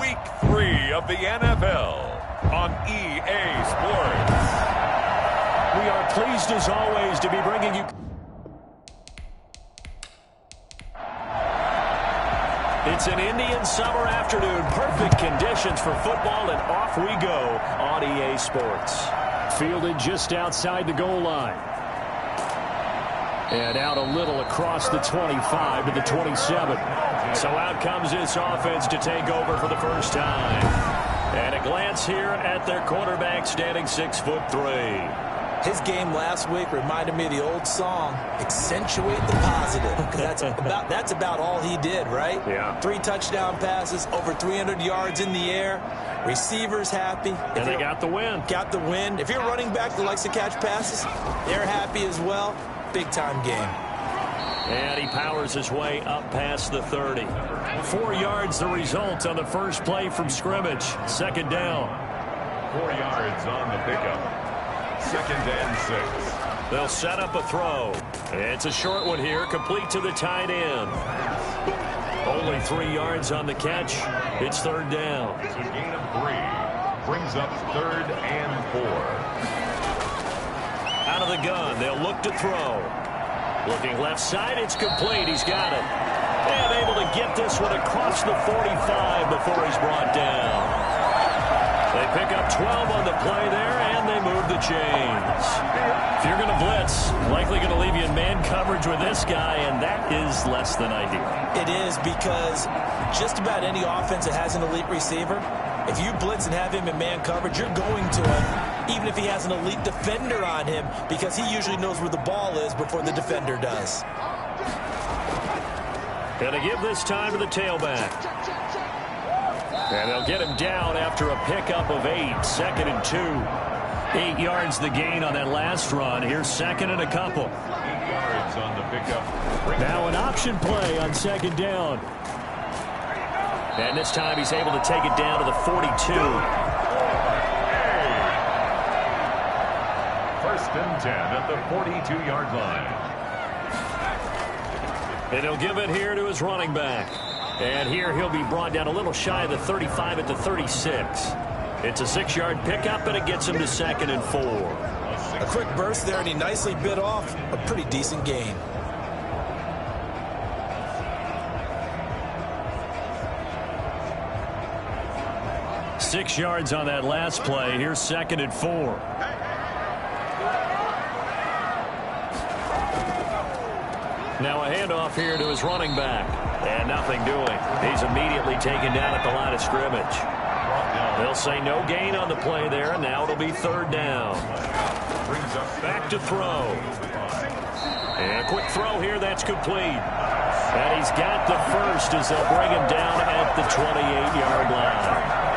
Week 3 of the NFL on EA Sports. We are pleased as always to be bringing you... It's an Indian summer afternoon. Perfect conditions for football, and off we go on EA Sports. Fielded just outside the goal line. And out a little across the 25 to the 27. So out comes this offense to take over for the first time. And a glance here at their quarterback standing 6'3". His game last week reminded me of the old song, accentuate the positive. That's about all he did, right? Yeah. 3 touchdown passes, over 300 yards in the air. Receivers happy. And they got the win. Got the win. If you're a running back that likes to catch passes, they're happy as well. Big-time game. And he powers his way up past the 30. 4 yards the result on the first play from scrimmage. Second down. 4 yards on the pickup. 2nd and 6. They'll set up a throw. It's a short one here, complete to the tight end. Only 3 yards on the catch. It's third down. It's a gain of 3. Brings up 3rd and 4. Out of the gun, they'll look to throw. Looking left side, it's complete. He's got it. And able to get this one across the 45 before he's brought down. They pick up 12 on the play there, and they move the chains. If you're going to blitz, likely going to leave you in man coverage with this guy, and that is less than ideal. It is, because just about any offense that has an elite receiver, if you blitz and have him in man coverage, you're going to him, even if he has an elite defender on him, because he usually knows where the ball is before the defender does. Going to give this time to the tailback. And they'll get him down after a pickup of 8. 2nd and 2. 8 yards the gain on that last run. Here's 2nd and a couple. 8 yards on the pickup. Now an option play on 2nd down. And this time he's able to take it down to the 42. 1st and 10 at the 42-yard line. And he'll give it here to his running back. And here he'll be brought down a little shy of the 35 at the 36. It's a 6-yard pickup, and it gets him to 2nd and 4. A quick burst there, and he nicely bit off a pretty decent gain. Six yards on that last play. Here's 2nd and 4. Now a handoff here to his running back. And nothing doing. He's immediately taken down at the line of scrimmage. They'll say no gain on the play there, and now it'll be 3rd down. Back to throw. And a quick throw here, that's complete. And he's got the first as they'll bring him down at the 28-yard line.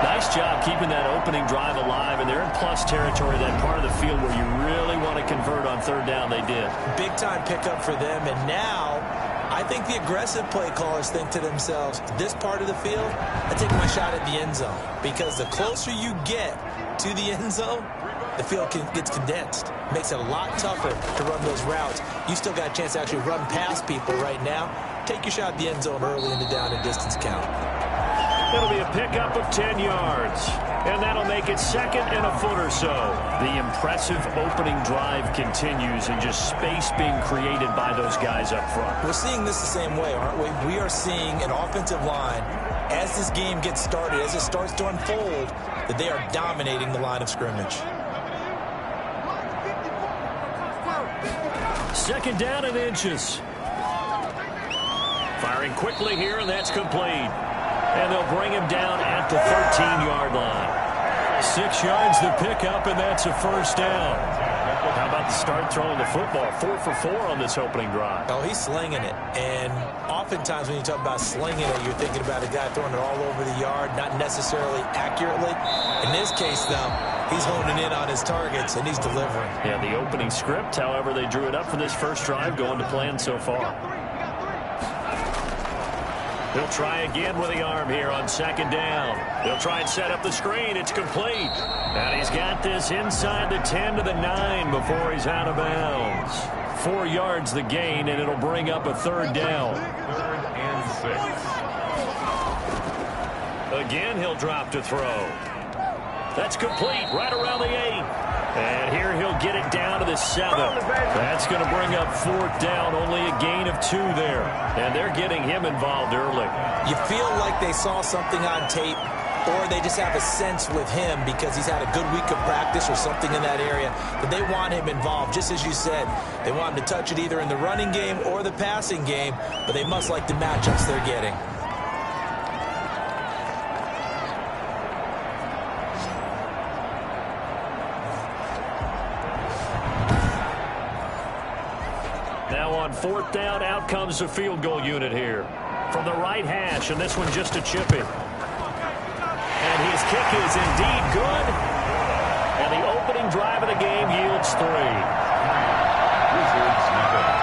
Nice job keeping that opening drive alive, and they're in plus territory, that part of the field where you really want to convert on 3rd down. They did. Big-time pickup for them, and now I think the aggressive play callers think to themselves, this part of the field, I take my shot at the end zone. Because the closer you get to the end zone, the field gets condensed. Makes it a lot tougher to run those routes. You still got a chance to actually run past people right now. Take your shot at the end zone early in the down and distance count. It'll be a pickup of 10 yards. And that'll make it 2nd and a foot or so. The impressive opening drive continues, and just space being created by those guys up front. We're seeing this the same way, aren't we? We are seeing an offensive line, as this game gets started, as it starts to unfold, that they are dominating the line of scrimmage. 2nd down and inches. Firing quickly here, and that's complete. And they'll bring him down at the 13-yard line. 6 yards the pickup, and that's a 1st down. How about the start throwing the football? 4 for 4 on this opening drive. Oh, he's slinging it. And oftentimes when you talk about slinging it, you're thinking about a guy throwing it all over the yard, not necessarily accurately. In this case, though, he's honing in on his targets, and he's delivering. Yeah, the opening script, however, they drew it up for this first drive, going to plan so far. He'll try again with the arm here on 2nd down. He'll try and set up the screen. It's complete. And he's got this inside the 10 to the 9 before he's out of bounds. 4 yards the gain, and it'll bring up a 3rd down. 3rd and 6. Again, he'll drop to throw. That's complete right around the 8. And here he'll get it down to the 7. That's going to bring up 4th down, only a gain of 2 there. And they're getting him involved early. You feel like they saw something on tape, or they just have a sense with him because he's had a good week of practice or something in that area that they want him involved. Just as you said, they want him to touch it either in the running game or the passing game, but they must like the matchups they're getting. Now on 4th down, out comes the field goal unit here. From the right hash, and this one just a chip in. And his kick is indeed good. And the opening drive of the game yields 3. Wizards nothing.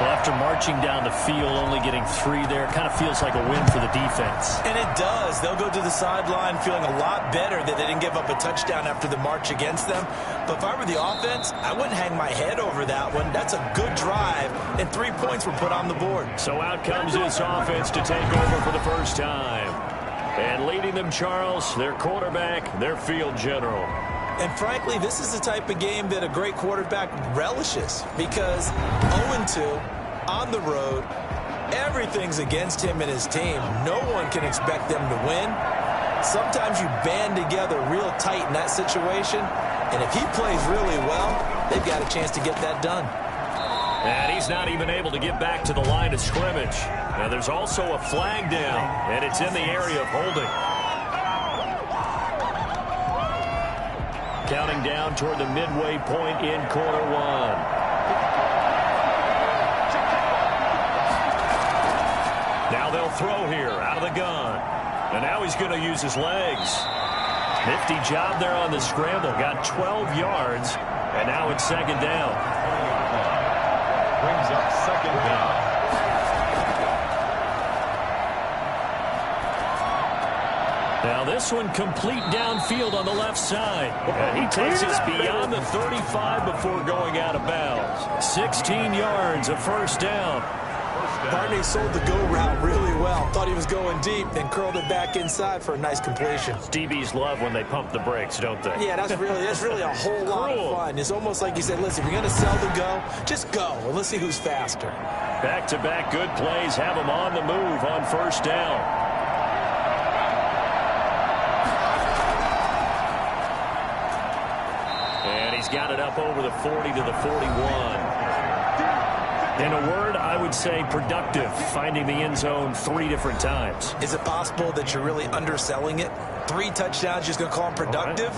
Well, after marching down the field, only getting 3 there, kind of feels like a win for the defense. And it does. They'll go to the sideline feeling a lot better that they didn't give up a touchdown after the march against them. But if I were the offense, I wouldn't hang my head over that one. That's a good drive, and 3 points were put on the board. So out comes this offense to take over for the first time. And leading them, Charles, their quarterback, their field general. And frankly, this is the type of game that a great quarterback relishes because 0-2 on the road, everything's against him and his team. No one can expect them to win. Sometimes you band together real tight in that situation, and if he plays really well, they've got a chance to get that done. And he's not even able to get back to the line of scrimmage. Now there's also a flag down, and it's in the area of holding. Counting down toward the midway point in quarter 1. Now they'll throw here out of the gun. And now he's going to use his legs. Nifty job there on the scramble. Got 12 yards. And now it's 2nd down. Brings up 2nd down. Now this one complete downfield on the left side. And he takes us beyond the 35 before going out of bounds. 16 yards, a 1st down. Barney sold the go route really well. Thought he was going deep, then curled it back inside for a nice completion. DBs love when they pump the brakes, don't they? Yeah, that's really a whole lot of fun. It's almost like you said, listen, if you're going to sell the go, just go. Well, let's see who's faster. Back-to-back good plays have him on the move on 1st down. And he's got it up over the 40 to the 41. In a word, I would say productive, finding the end zone 3 different times. Is it possible that you're really underselling it? 3 touchdowns, just going to call him productive?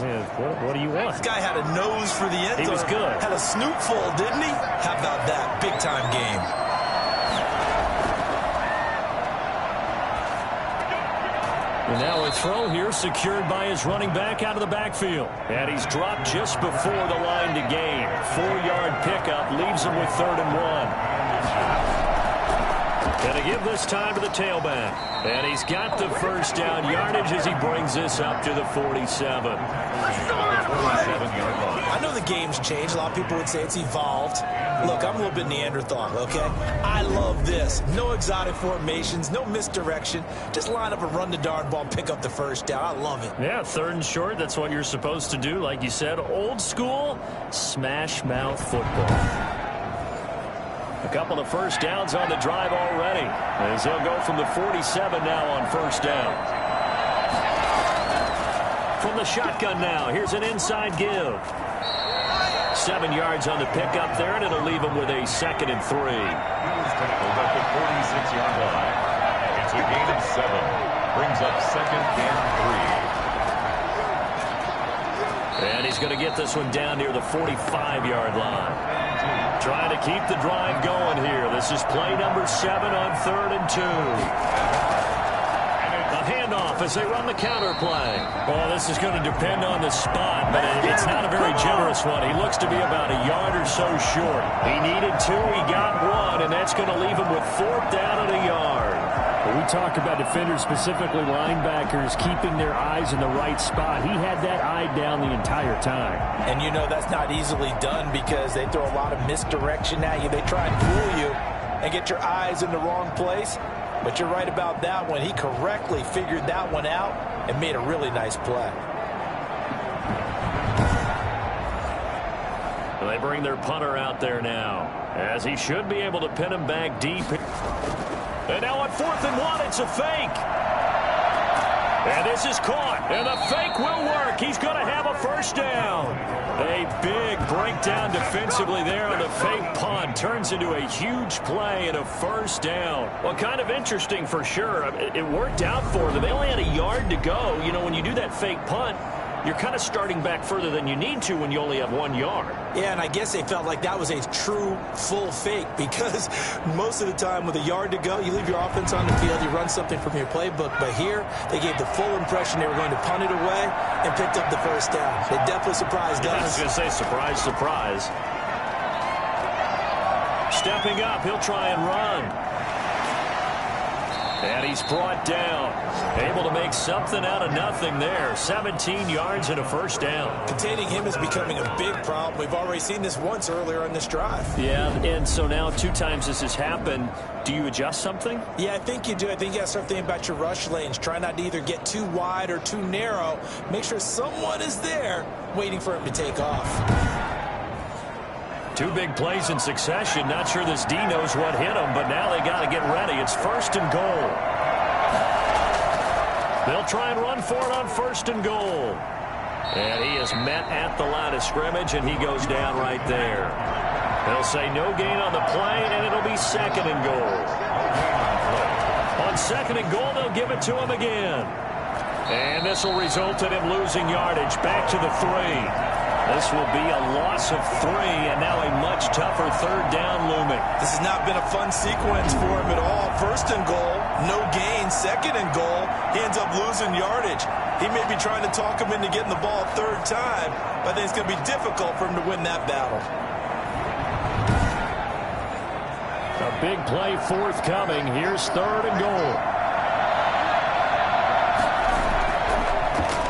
What do you want? This guy had a nose for the end zone. He was good. Had a snoopful, didn't he? How about that? Big-time game. And now a throw here secured by his running back out of the backfield. And he's dropped just before the line to gain. 4-yard pickup leaves him with 3rd and 1. Going to give this time to the tailback. And he's got the 1st down yardage as he brings this up to the 47. I know the game's changed. A lot of people would say it's evolved. Look, I'm a little bit Neanderthal, okay? I love this. No exotic formations, no misdirection. Just line up and run the darn ball, pick up the 1st down. I love it. Yeah, 3rd and short, that's what you're supposed to do. Like you said, old school, smash mouth football. A couple of 1st downs on the drive already, as they'll go from the 47 now on 1st down. From the shotgun now, here's an inside give. 7 yards on the pickup there, and it'll leave him with a 2nd and 3. He's tackled at the 46-yard line. It's a gain of 7. Brings up 2nd and 3. And he's going to get this one down near the 45-yard line. Trying to keep the drive going here. This is play number 7 on 3rd and 2. A handoff as they run the counter play. Well, this is going to depend on the spot, but it's not a very generous one. He looks to be about a yard or so short. He needed 2, he got 1, and that's going to leave him with 4th down and a yard. Well, we talk about defenders, specifically linebackers, keeping their eyes in the right spot. He had that eye down the entire time. And you know that's not easily done because they throw a lot of misdirection at you. They try and fool you and get your eyes in the wrong place. But you're right about that one. He correctly figured that one out and made a really nice play. They bring their punter out there now, as he should be able to pin him back deep. And now on 4th and 1, it's a fake. And this is caught, and the fake will work. He's going to have a first down. A big breakdown defensively there on the fake punt. Turns into a huge play and a first down. Well, kind of interesting for sure. It worked out for them. They only had a yard to go. You know, when you do that fake punt, you're kind of starting back further than you need to when you only have 1 yard. Yeah, and I guess they felt like that was a true full fake because most of the time with a yard to go, you leave your offense on the field, you run something from your playbook. But here, they gave the full impression they were going to punt it away and picked up the first down. They definitely surprised us. I was going to say surprise, surprise. Stepping up, he'll try and run. And he's brought down. Able to make something out of nothing there. 17 yards and a first down. Containing him is becoming a big problem. We've already seen this once earlier on this drive. Yeah, and so now 2 times this has happened. Do you adjust something? Yeah, I think you do. I think you got to start thinking about your rush lanes. Try not to either get too wide or too narrow. Make sure someone is there waiting for him to take off. 2 big plays in succession. Not sure this D knows what hit him, but now they got to get ready. It's 1st and goal. They'll try and run for it on 1st and goal. And he is met at the line of scrimmage, and he goes down right there. They'll say no gain on the play, and it'll be 2nd and goal. On 2nd and goal, they'll give it to him again. And this will result in him losing yardage back to the 3. This will be a loss of 3, and now a much tougher 3rd down looming. This has not been a fun sequence for him at all. 1st and goal, no gain. 2nd and goal, he ends up losing yardage. He may be trying to talk him into getting the ball 3rd time, but I think it's going to be difficult for him to win that battle. A big play forthcoming. Here's 3rd and goal.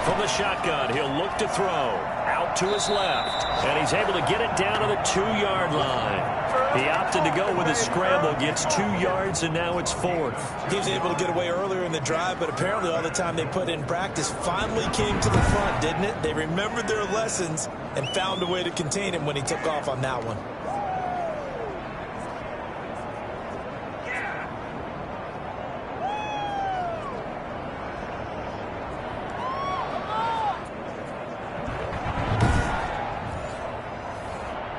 From the shotgun, he'll look to throw. Out to his left. And he's able to get it down to the 2-yard line. He opted to go with a scramble. Gets 2 yards, and now it's 4th. He was able to get away earlier in the drive, but apparently all the time they put in practice finally came to the front, didn't it? They remembered their lessons and found a way to contain him when he took off on that one.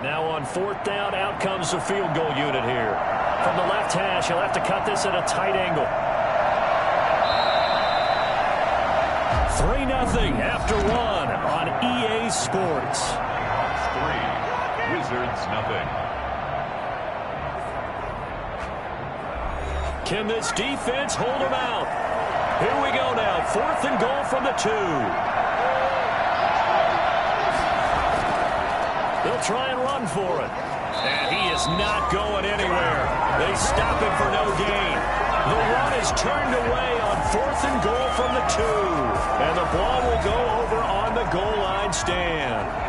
Now on 4th down, out comes the field goal unit here. From the left hash, he'll have to cut this at a tight angle. 3-0 after 1 on EA Sports. Hawks 3, Wizards nothing. Can this defense hold him out? Here we go now. 4th and goal from the 2. They'll try and run for it. And he is not going anywhere. They stop him for no gain. The run is turned away on 4th and goal from the 2. And the ball will go over on the goal line stand.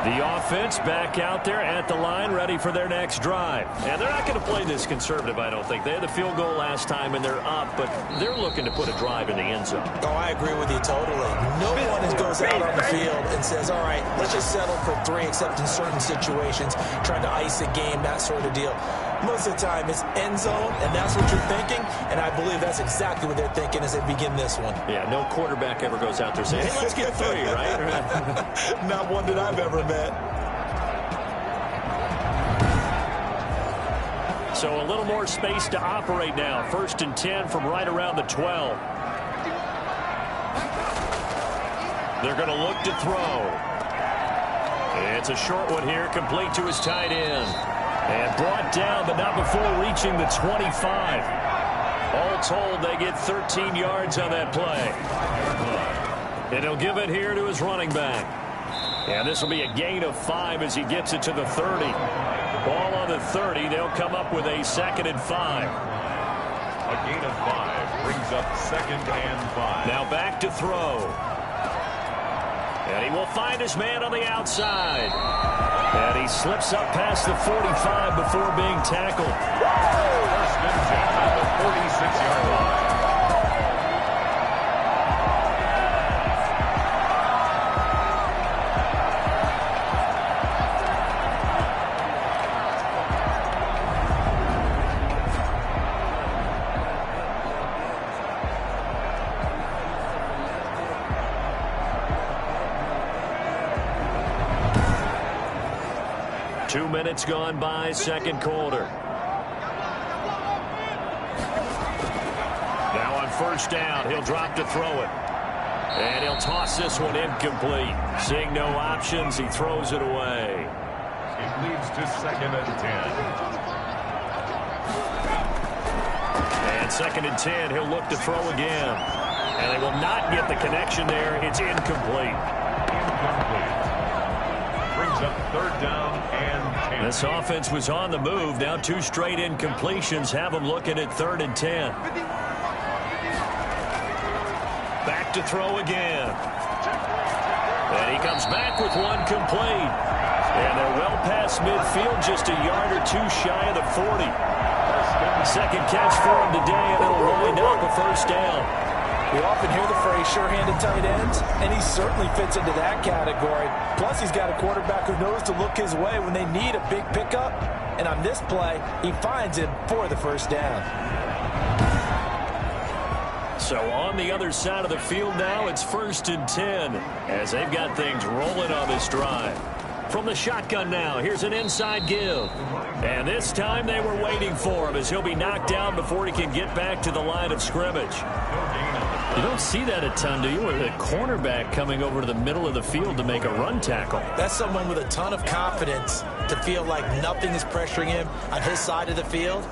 The offense back out there at the line, ready for their next drive. And they're not going to play this conservative, I don't think. They had the field goal last time, and they're up, but they're looking to put a drive in the end zone. Oh, I agree with you totally. No one goes out on the field and says, all right, let's just settle for 3, except in certain situations, trying to ice a game, that sort of deal. Most of the time, it's end zone, and that's what you're thinking, and I believe that's exactly what they're thinking as they begin this one. Yeah, no quarterback ever goes out there saying, hey, let's get 3, right? Not one that I've ever met. So a little more space to operate now. 1st and 10 from right around the 12. They're going to look to throw. It's a short one here, complete to his tight end. And brought down, but not before reaching the 25. All told, they get 13 yards on that play. And he'll give it here to his running back. And this will be a gain of 5 as he gets it to the 30. Ball on the 30. They'll come up with a 2nd and 5. A gain of 5 brings up 2nd and 5. Now back to throw. And he will find his man on the outside. And he slips up past the 45 before being tackled. First and 10 at the 46-yard 2 minutes gone by, second quarter. Now on first down, he'll drop to throw it. And he'll toss this one incomplete. Seeing no options, he throws it away. It leads to 2nd and 10. And 2nd and 10, he'll look to throw again. And they will not get the connection there. It's incomplete. Incomplete. Brings up 3rd down and 10. This offense was on the move. Now 2 straight incompletions have them looking at 3rd and 10. Back to throw again. And he comes back with one complete. And they're well past midfield, just a yard or 2 shy of the 40. Second catch for him today, and it'll wind up a first down. We often hear the phrase sure-handed tight ends, and he certainly fits into that category. Plus, he's got a quarterback who knows to look his way when they need a big pickup. And on this play, he finds him for the first down. So on the other side of the field now, it's 1st and 10 as they've got things rolling on this drive. From the shotgun now, here's an inside give. And this time they were waiting for him as he'll be knocked down before he can get back to the line of scrimmage. You don't see that a ton, do you? With a cornerback coming over to the middle of the field to make a run tackle. That's someone with a ton of confidence to feel like nothing is pressuring him on his side of the field.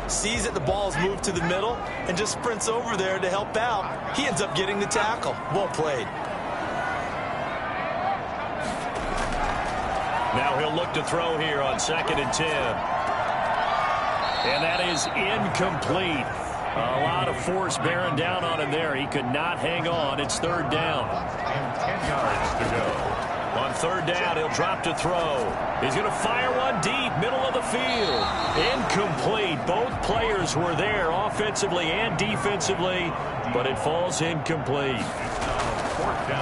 Sees that the ball's moved to the middle and just sprints over there to help out. He ends up getting the tackle. Well played. Now he'll look to throw here on 2nd and 10. And that is incomplete. A lot of force bearing down on him there. He could not hang on. It's 3rd down. And 10 yards to go. On 3rd down, he'll drop to throw. He's going to fire one deep, middle of the field. Incomplete. Both players were there offensively and defensively, but it falls incomplete.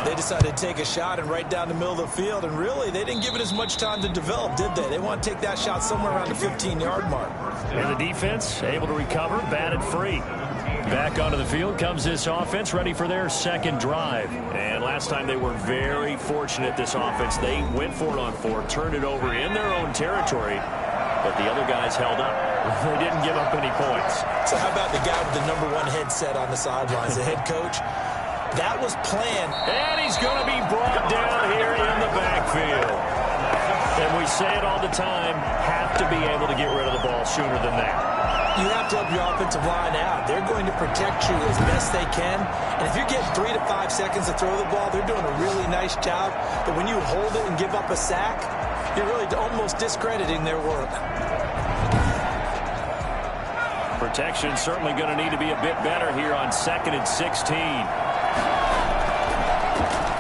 They decided to take a shot and right down the middle of the field, and really, they didn't give it as much time to develop, did they? They want to take that shot somewhere around the 15-yard mark. And the defense able to recover, batted free. Back onto the field comes this offense, ready for their second drive. And last time they were very fortunate, this offense. They went for it on 4, turned it over in their own territory, but the other guys held up. They didn't give up any points. So how about the guy with the #1 headset on the sidelines, the head coach? That was planned. And he's going to be brought down here in the backfield. And we say it all the time, have to be able to get rid of the ball sooner than that. You have to help your offensive line out. They're going to protect you as best they can. And if you're getting 3 to 5 seconds to throw the ball, they're doing a really nice job. But when you hold it and give up a sack, you're really almost discrediting their work. Protection certainly going to need to be a bit better here on 2nd and 16.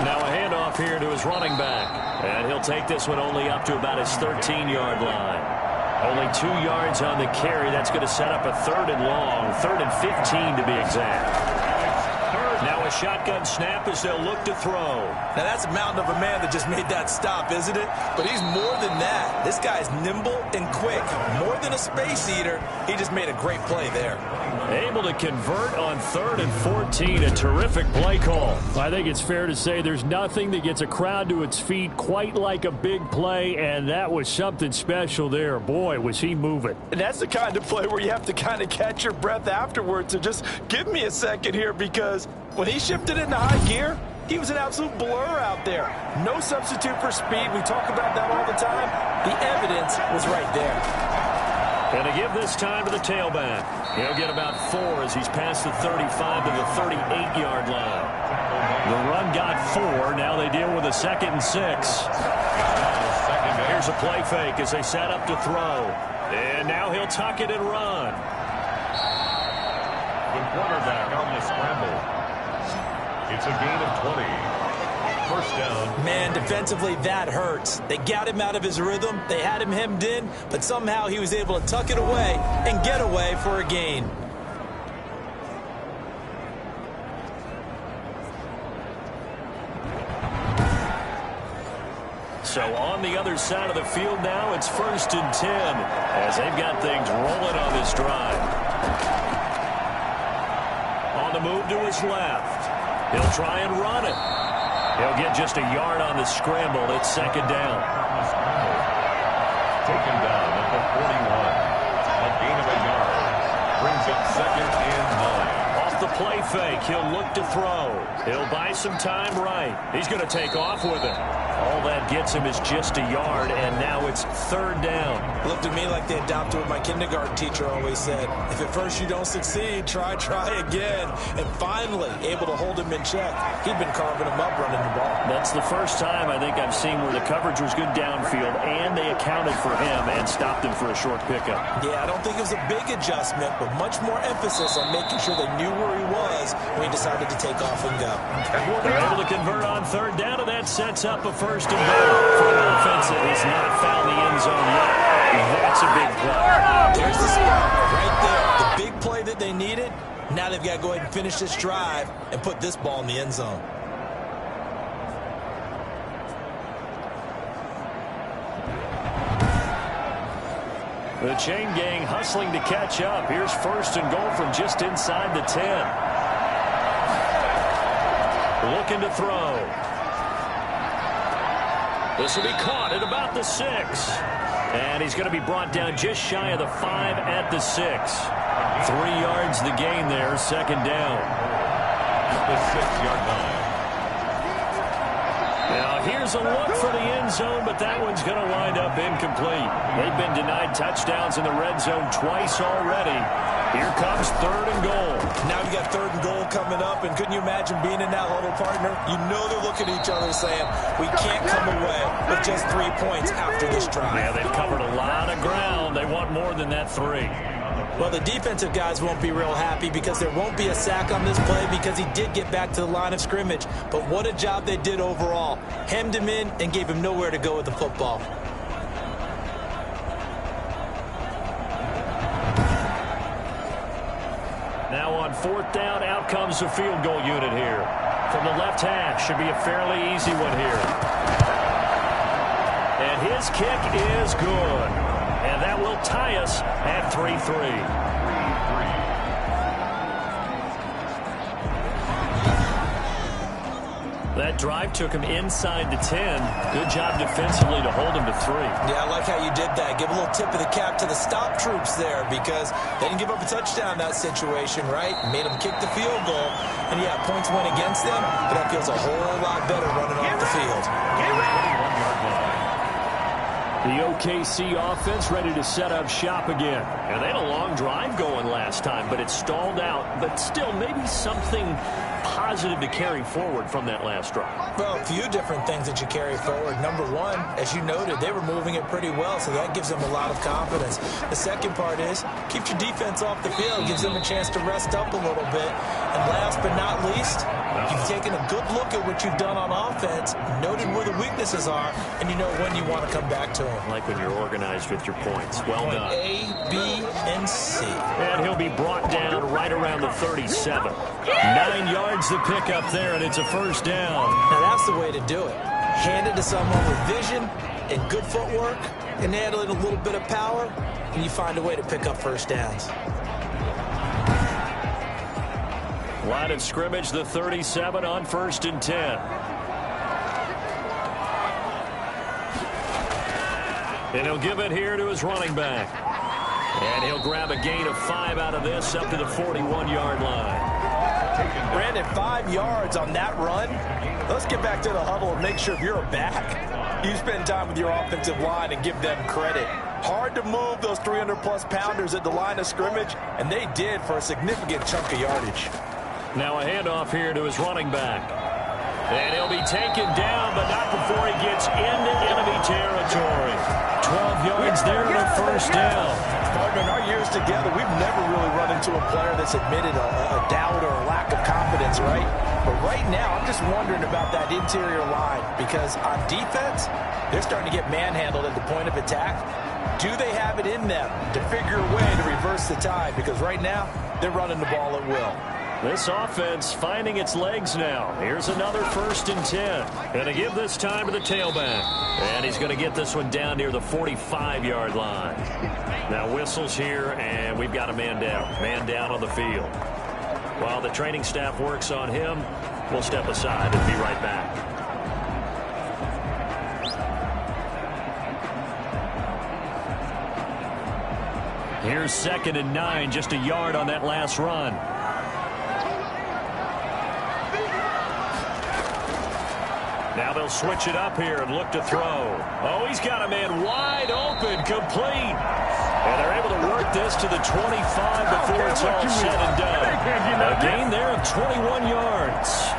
Now a handoff here to his running back. And he'll take this one only up to about his 13-yard line. Only 2 yards on the carry. That's going to set up a 3rd and long. 3rd and 15 to be exact. Now a shotgun snap as they'll look to throw. Now that's a mountain of a man that just made that stop, isn't it? But he's more than that. This guy's nimble and quick. More than a space eater, he just made a great play there. Able to convert on 3rd and 14. A terrific play call. I think it's fair to say there's nothing that gets a crowd to its feet quite like a big play, and that was something special there. Boy, was he moving. And that's the kind of play where you have to kind of catch your breath afterwards. So just give me a second here, because when he shifted into high gear, he was an absolute blur out there. No substitute for speed. We talk about that all the time. The evidence was right there. And to give this time to the tailback. He'll get about 4 as he's past the 35 to the 38-yard line. The run got 4. Now they deal with a 2nd and 6. Here's a play fake as they set up to throw. And now he'll tuck it and run. The quarterback on the scramble. It's a gain of 20. First down. Man, defensively, that hurts. They got him out of his rhythm. They had him hemmed in, but somehow he was able to tuck it away and get away for a gain. So on the other side of the field now, it's 1st and 10 as they've got things rolling on this drive. On the move to his left. He'll try and run it. He'll get just a yard on the scramble. It's 2nd down. taken down at the 41. A gain of a yard. Brings up second and 9. Off the play fake, he'll look to throw. He'll buy some time right. He's going to take off with it. All that gets him is just a yard, and now it's third down. Looked to me like they adopted what my kindergarten teacher always said. If at first you don't succeed, try again. And finally, able to hold him in check. He'd been carving him up running the ball. That's the first time I think I've seen where the coverage was good downfield, and they accounted for him and stopped him for a short pickup. Yeah, I don't think it was a big adjustment, but much more emphasis on making sure they knew where he was when he decided to take off and go. They're able to convert on third down, and that sets up a first and goal for an offense that has not found the end zone yet. That's a big play. There's the spot right there. The big play that they needed. Now they've got to go ahead and finish this drive and put this ball in the end zone. The chain gang hustling to catch up. Here's first and goal from just inside the 10. Looking to throw. This will be caught at about the 6. And he's going to be brought down just shy of the 5 at the 6. 3 yards the gain there, second down. The 6-yard line. Now here's a look for the end zone, but that one's going to wind up incomplete. They've been denied touchdowns in the red zone twice already. Here comes third and goal. Now you got third and goal coming up, and couldn't you imagine being in that huddle, partner? You know they're looking at each other saying, we can't come away with just 3 points after this drive. Yeah, they've covered a lot of ground. They want more than that 3. Well, the defensive guys won't be real happy because there won't be a sack on this play because he did get back to the line of scrimmage. But what a job they did overall. Hemmed him in and gave him nowhere to go with the football. Now on fourth down, out comes the field goal unit here. From the left hash, should be a fairly easy one here. And his kick is good. And that will tie us at 3-3. That drive took him inside the 10. Good job defensively to hold him to 3. Yeah, I like how you did that. Give a little tip of the cap to the stop troops there because they didn't give up a touchdown in that situation, right? Made them kick the field goal. And, yeah, points went against them, but that feels a whole lot better running off the field. Get ready! The OKC offense ready to set up shop again. And they had a long drive going last time, but it stalled out. But still, maybe something positive to carry forward from that last drive. Well, a few different things that you carry forward. Number one, as you noted, they were moving it pretty well, so that gives them a lot of confidence. The second part is keep your defense off the field, gives them a chance to rest up a little bit. And last but not least, you've taken a good look at what you've done on offense, noted where the weaknesses are, and you know when you want to come back to them. Like when you're organized with your points. Well done. A, B, and C. And he'll be brought down right around the 37. 9 yards to pick up there, and it's a first down. Now that's the way to do it. Hand it to someone with vision and good footwork, and add in a little bit of power, and you find a way to pick up first downs. Line of scrimmage, the 37 on first and 10. And he'll give it here to his running back. And he'll grab a gain of 5 out of this up to the 41-yard line. Brandon, 5 yards on that run. Let's get back to the huddle and make sure you're a back. You spend time with your offensive line and give them credit. Hard to move those 300-plus pounders at the line of scrimmage, and they did for a significant chunk of yardage. Now a handoff here to his running back. And he'll be taken down, but not before he gets into enemy territory. 12 yards there and a first down. Partner, in our years together, we've never really run into a player that's admitted a doubt or a lack of confidence, right? But right now, I'm just wondering about that interior line because on defense, they're starting to get manhandled at the point of attack. Do they have it in them to figure a way to reverse the tide? Because right now, they're running the ball at will. This offense finding its legs now. Here's another first and 10. Going to give this time to the tailback. And he's going to get this one down near the 45-yard line. Now whistles here, and we've got a man down. Man down on the field. While the training staff works on him, we'll step aside and be right back. Here's 2nd and 9, just a yard on that last run. Now they'll switch it up here and look to throw. Oh, he's got a man wide open, complete. And they're able to work this to the 25 before it's all said and done. A gain there of 21 yards.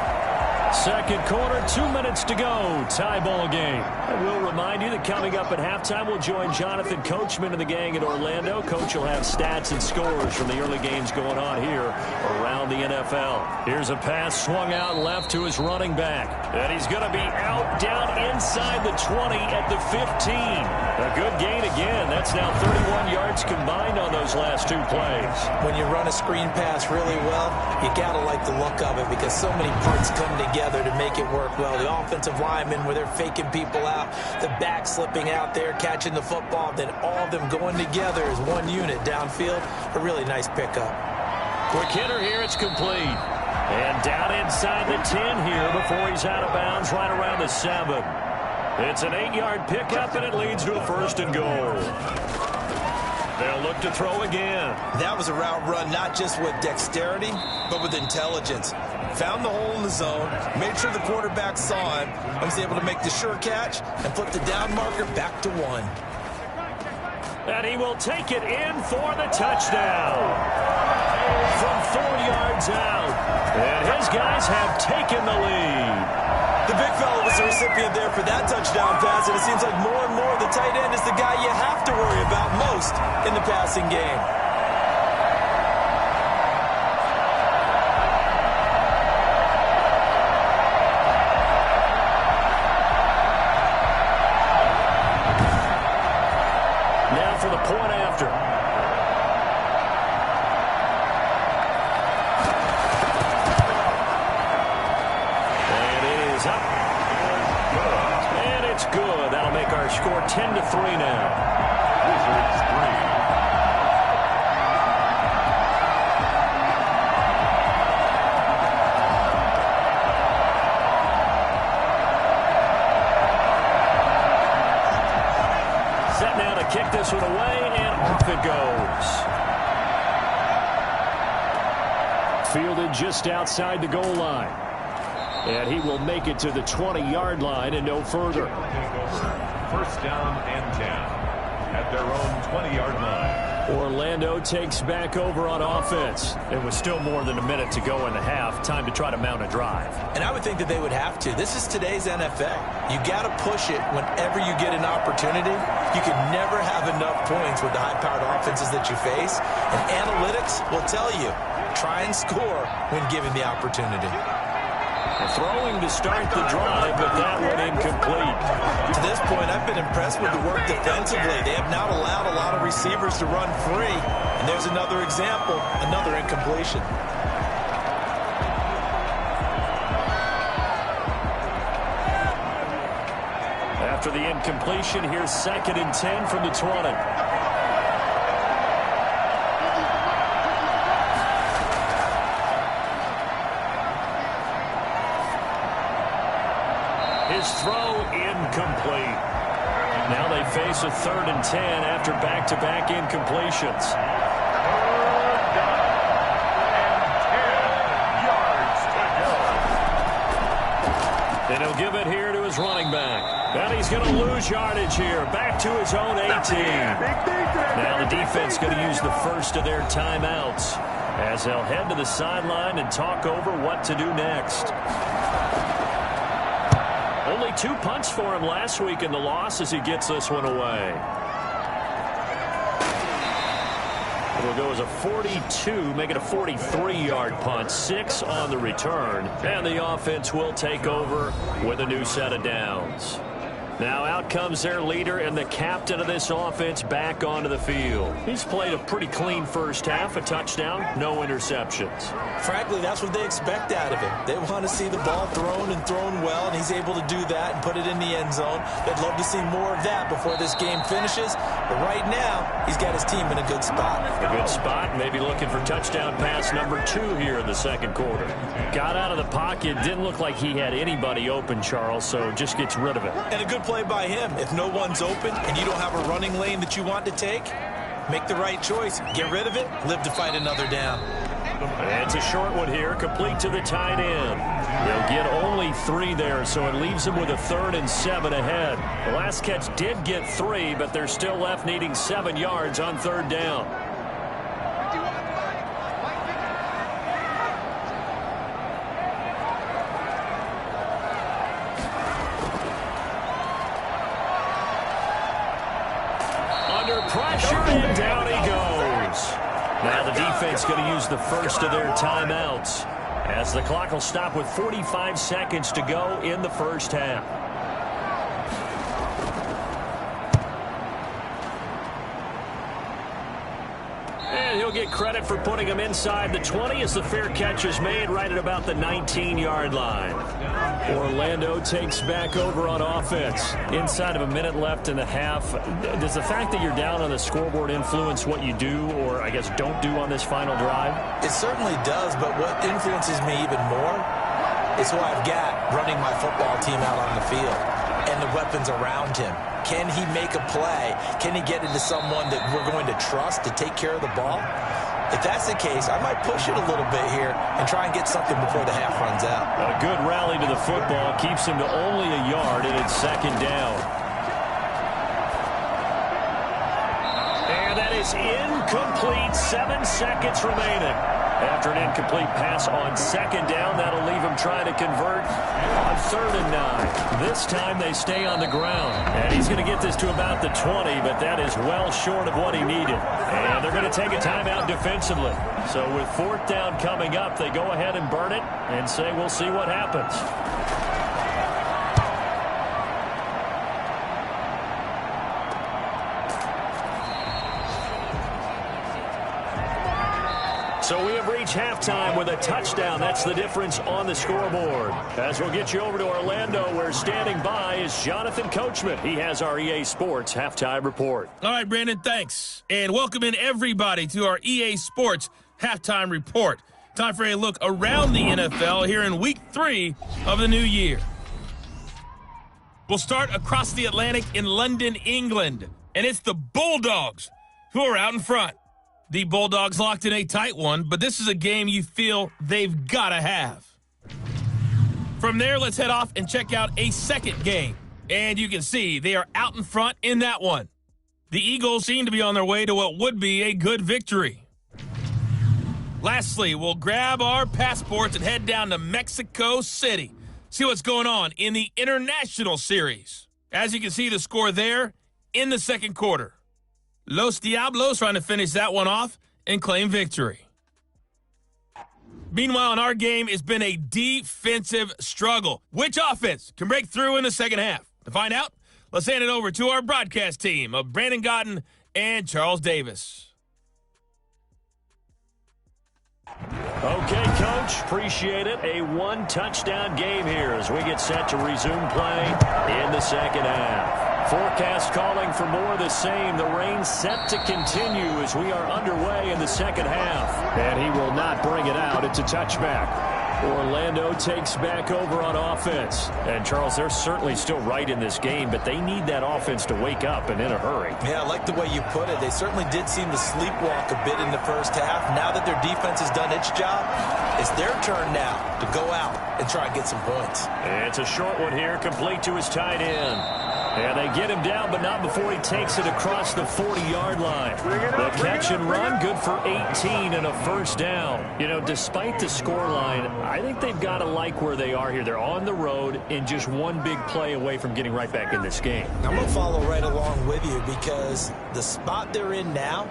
Second quarter, 2 minutes to go. Tie ball game. I will remind you that coming up at halftime, we'll join Jonathan Coachman and the gang in Orlando. Coach will have stats and scores from the early games going on here around the NFL. Here's a pass swung out left to his running back. And he's going to be out down inside the 20 at the 15. A good gain again. That's now 31 yards combined on those last 2 plays. When you run a screen pass really well, you got to like the look of it because so many parts come together to make it work well. The offensive linemen where they're faking people out, the back slipping out there, catching the football, then all of them going together as one unit downfield. A really nice pickup. Quick hitter here, it's complete. And down inside the 10 here before he's out of bounds right around the 7. It's an 8-yard pickup, and it leads to a 1st and goal. They'll look to throw again. That was a route run not just with dexterity, but with intelligence. Found the hole in the zone, made sure the quarterback saw him, and was able to make the sure catch and flip the down marker back to 1. And he will take it in for the touchdown. From 4 yards out. And his guys have taken the lead. The big fella was the recipient there for that touchdown pass, and it seems like more and more the tight end is the guy you have to worry about most in the passing game. Now for the point after. Good. That'll make our score 10-3 now. Wizards 3. Set now to kick this one away, and off it goes. Fielded just outside the goal line. And he will make it to the 20-yard line and no further. First down and 10 at their own 20-yard line. Orlando takes back over on offense. It was still more than a minute to go in the half. Time to try to mount a drive. And I would think that they would have to. This is today's NFL. You got to push it whenever you get an opportunity. You can never have enough points with the high-powered offenses that you face. And analytics will tell you, try and score when given the opportunity. Throwing to start the drive, but that one incomplete. To this point, I've been impressed with the work defensively. They have not allowed a lot of receivers to run free. And there's another example, another incompletion. After the incompletion, here's 2nd and 10 from the 20. His throw incomplete. Now they face a 3rd and 10 after back-to-back incompletions. 3rd down and 10 yards to go. Then he'll give it here to his running back. And he's going to lose yardage here. Back to his own 18. Now the defense going to use the first of their timeouts as they'll head to the sideline and talk over what to do next. Only 2 punts for him last week in the loss as he gets this one away. It'll go as a 42, make it a 43-yard punt, 6 on the return. And the offense will take over with a new set of downs. Now out comes their leader and the captain of this offense back onto the field. He's played a pretty clean first half, a touchdown, no interceptions. Frankly, that's what they expect out of him. They want to see the ball thrown and thrown well, and he's able to do that and put it in the end zone. They'd love to see more of that before this game finishes. But right now, he's got his team in a good spot. A good spot, maybe looking for touchdown pass number 2 here in the second quarter. Got out of the pocket, didn't look like he had anybody open, Charles, so just gets rid of it. And a good play by him. If no one's open and you don't have a running lane that you want to take, Make the right choice. Get rid of it. Live to fight another down. It's a short one here, complete to the tight end. They'll get only 3 there, so it leaves them with a 3rd and 7 ahead. The last catch did get 3, but they're still left needing 7 yards on 3rd down. Under pressure, and down he goes. Now the defense going to use the first of their timeouts, as the clock will stop with 45 seconds to go in the first half. And he'll get credit for putting him inside the 20 as the fair catch is made right at about the 19-yard line. Orlando takes back over on offense. Inside of a minute left in the half. Does the fact that you're down on the scoreboard influence what you do, or I guess don't do on this final drive? It certainly does, but what influences me even more is who I've got running my football team out on the field and the weapons around him. Can he make a play? Can he get into someone that we're going to trust to take care of the ball? If that's the case, I might push it a little bit here and try and get something before the half runs out. A good rally to the football keeps him to only a yard, and it's 2nd down. And that is incomplete. 7 seconds remaining. After an incomplete pass on 2nd down, that'll leave him trying to convert on 3rd and 9. This time they stay on the ground. And he's going to get this to about the 20, but that is well short of what he needed. And they're going to take a timeout defensively. So with 4th down coming up, they go ahead and burn it and say we'll see what happens. So we have reached halftime with a touchdown. That's the difference on the scoreboard. As we'll get you over to Orlando, where standing by is Jonathan Coachman. He has our EA Sports Halftime Report. All right, Brandon, thanks. And welcome in everybody to our EA Sports Halftime Report. Time for a look around the NFL here in Week 3 of the new year. We'll start across the Atlantic in London, England. And it's the Bulldogs who are out in front. The Bulldogs locked in a tight one, but this is a game you feel they've got to have. From there, let's head off and check out a second game. And you can see they are out in front in that one. The Eagles seem to be on their way to what would be a good victory. Lastly, we'll grab our passports and head down to Mexico City. See what's going on in the International Series. As you can see, the score there in the second quarter. Los Diablos trying to finish that one off and claim victory. Meanwhile, in our game, it's been a defensive struggle. Which offense can break through in the second half? To find out, let's hand it over to our broadcast team of Brandon Godden and Charles Davis. Okay, Coach, appreciate it. A 1-touchdown game here as we get set to resume play in the second half. Forecast calling for more of the same. The rain set to continue as we are underway in the second half. And he will not bring it out. It's a touchback. Orlando takes back over on offense. And, Charles, they're certainly still right in this game, but they need that offense to wake up and in a hurry. Yeah, I like the way you put it. They certainly did seem to sleepwalk a bit in the first half. Now that their defense has done its job, it's their turn now to go out and try and get some points. It's a short one here, complete to his tight end. And they get him down, but not before he takes it across the 40-yard line. The catch and run, good for 18 and a first down. You know, despite the scoreline, I think they've got to like where they are here. They're on the road and just one big play away from getting right back in this game. I'm going to follow right along with you because the spot they're in now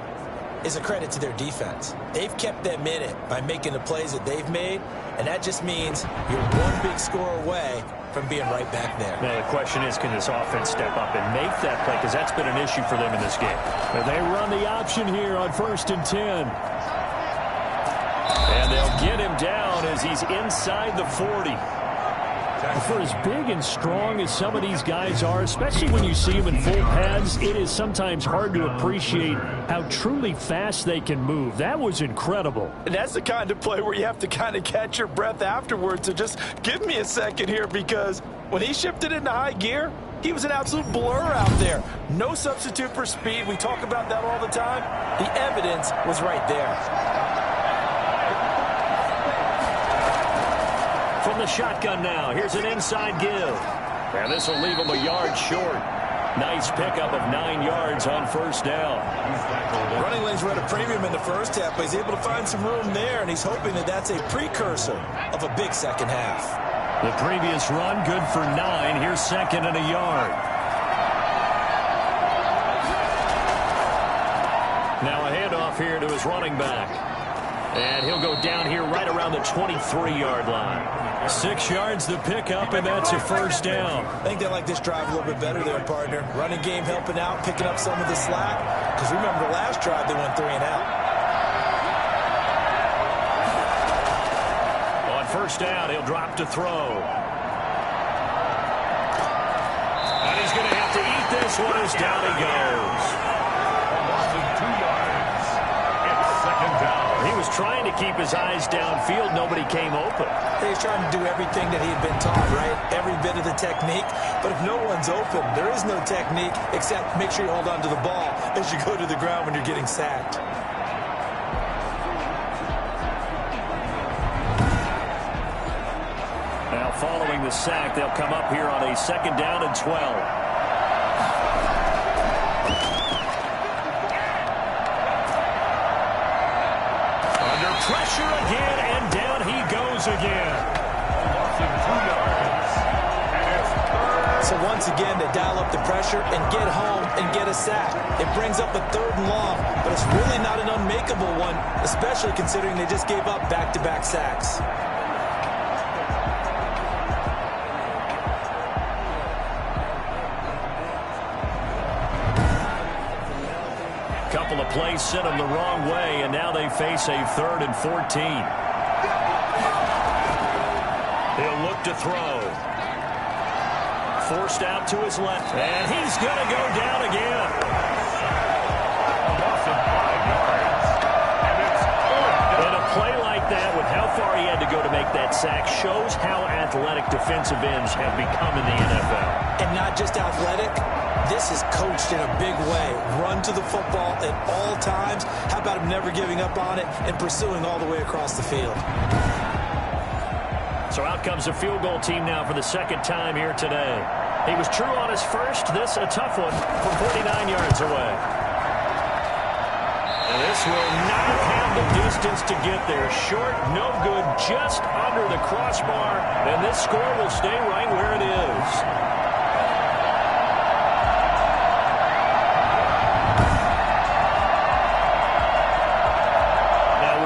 is a credit to their defense. They've kept them in it by making the plays that they've made, and that just means you're one big score away from being right back there. Now, the question is, can this offense step up and make that play? Because that's been an issue for them in this game. But they run the option here on 1st and 10. And they'll get him down as he's inside the 40. For as big and strong as some of these guys are, especially when you see them in full pads, it is sometimes hard to appreciate how truly fast they can move. That was incredible. And that's the kind of play where you have to kind of catch your breath afterwards. So just give me a second here, because when he shifted into high gear, He was an absolute blur out there. No substitute for speed. We talk about that all the time. The evidence was right there. From the shotgun now, here's an inside give. And this will leave him a yard short. Nice pickup of 9 yards on first down. Running lanes were at a premium in the first half, but he's able to find some room there, and he's hoping that that's a precursor of a big second half. The previous run, good for 9. Here's second and a yard. Now a handoff here to his running back. And he'll go down here right around the 23-yard line. 6 yards the pickup, and that's a first down. I think they like this drive a little bit better there, partner. Running game helping out, picking up some of the slack. Because remember, the last drive they went 3 and out. On first down, he'll drop to throw. And he's going to have to eat this one as down he goes. Loss of 2 yards. It's second down. He was trying to keep his eyes downfield. Nobody came open. He's trying to do everything that he had been taught, right? Every bit of the technique. But if no one's open, there is no technique except make sure you hold on to the ball as you go to the ground when you're getting sacked. Now following the sack, they'll come up here on a second down and 12. Pressure again, and down he goes again. Loss of 2 yards. And it's third. So once again, they dial up the pressure and get home and get a sack. It brings up a 3rd and long, but it's really not an unmakeable one, especially considering they just gave up back-to-back sacks. Couple of plays sent them the wrong way, and now they face a 3rd and 14. He'll look to throw. Forced out to his left, and he's going to go down again. A loss of 5 yards. And it's fourth down. And a play like that, with how far he had to go to make that sack, shows how athletic defensive ends have become in the NFL. And not just athletic. This is coached in a big way. Run to the football at all times. How about him never giving up on it and pursuing all the way across the field? So out comes the field goal team now for the second time here today. He was true on his first. This a tough one from 49 yards away. And this will not have the distance to get there. Short, no good, just under the crossbar. And this score will stay right where it is.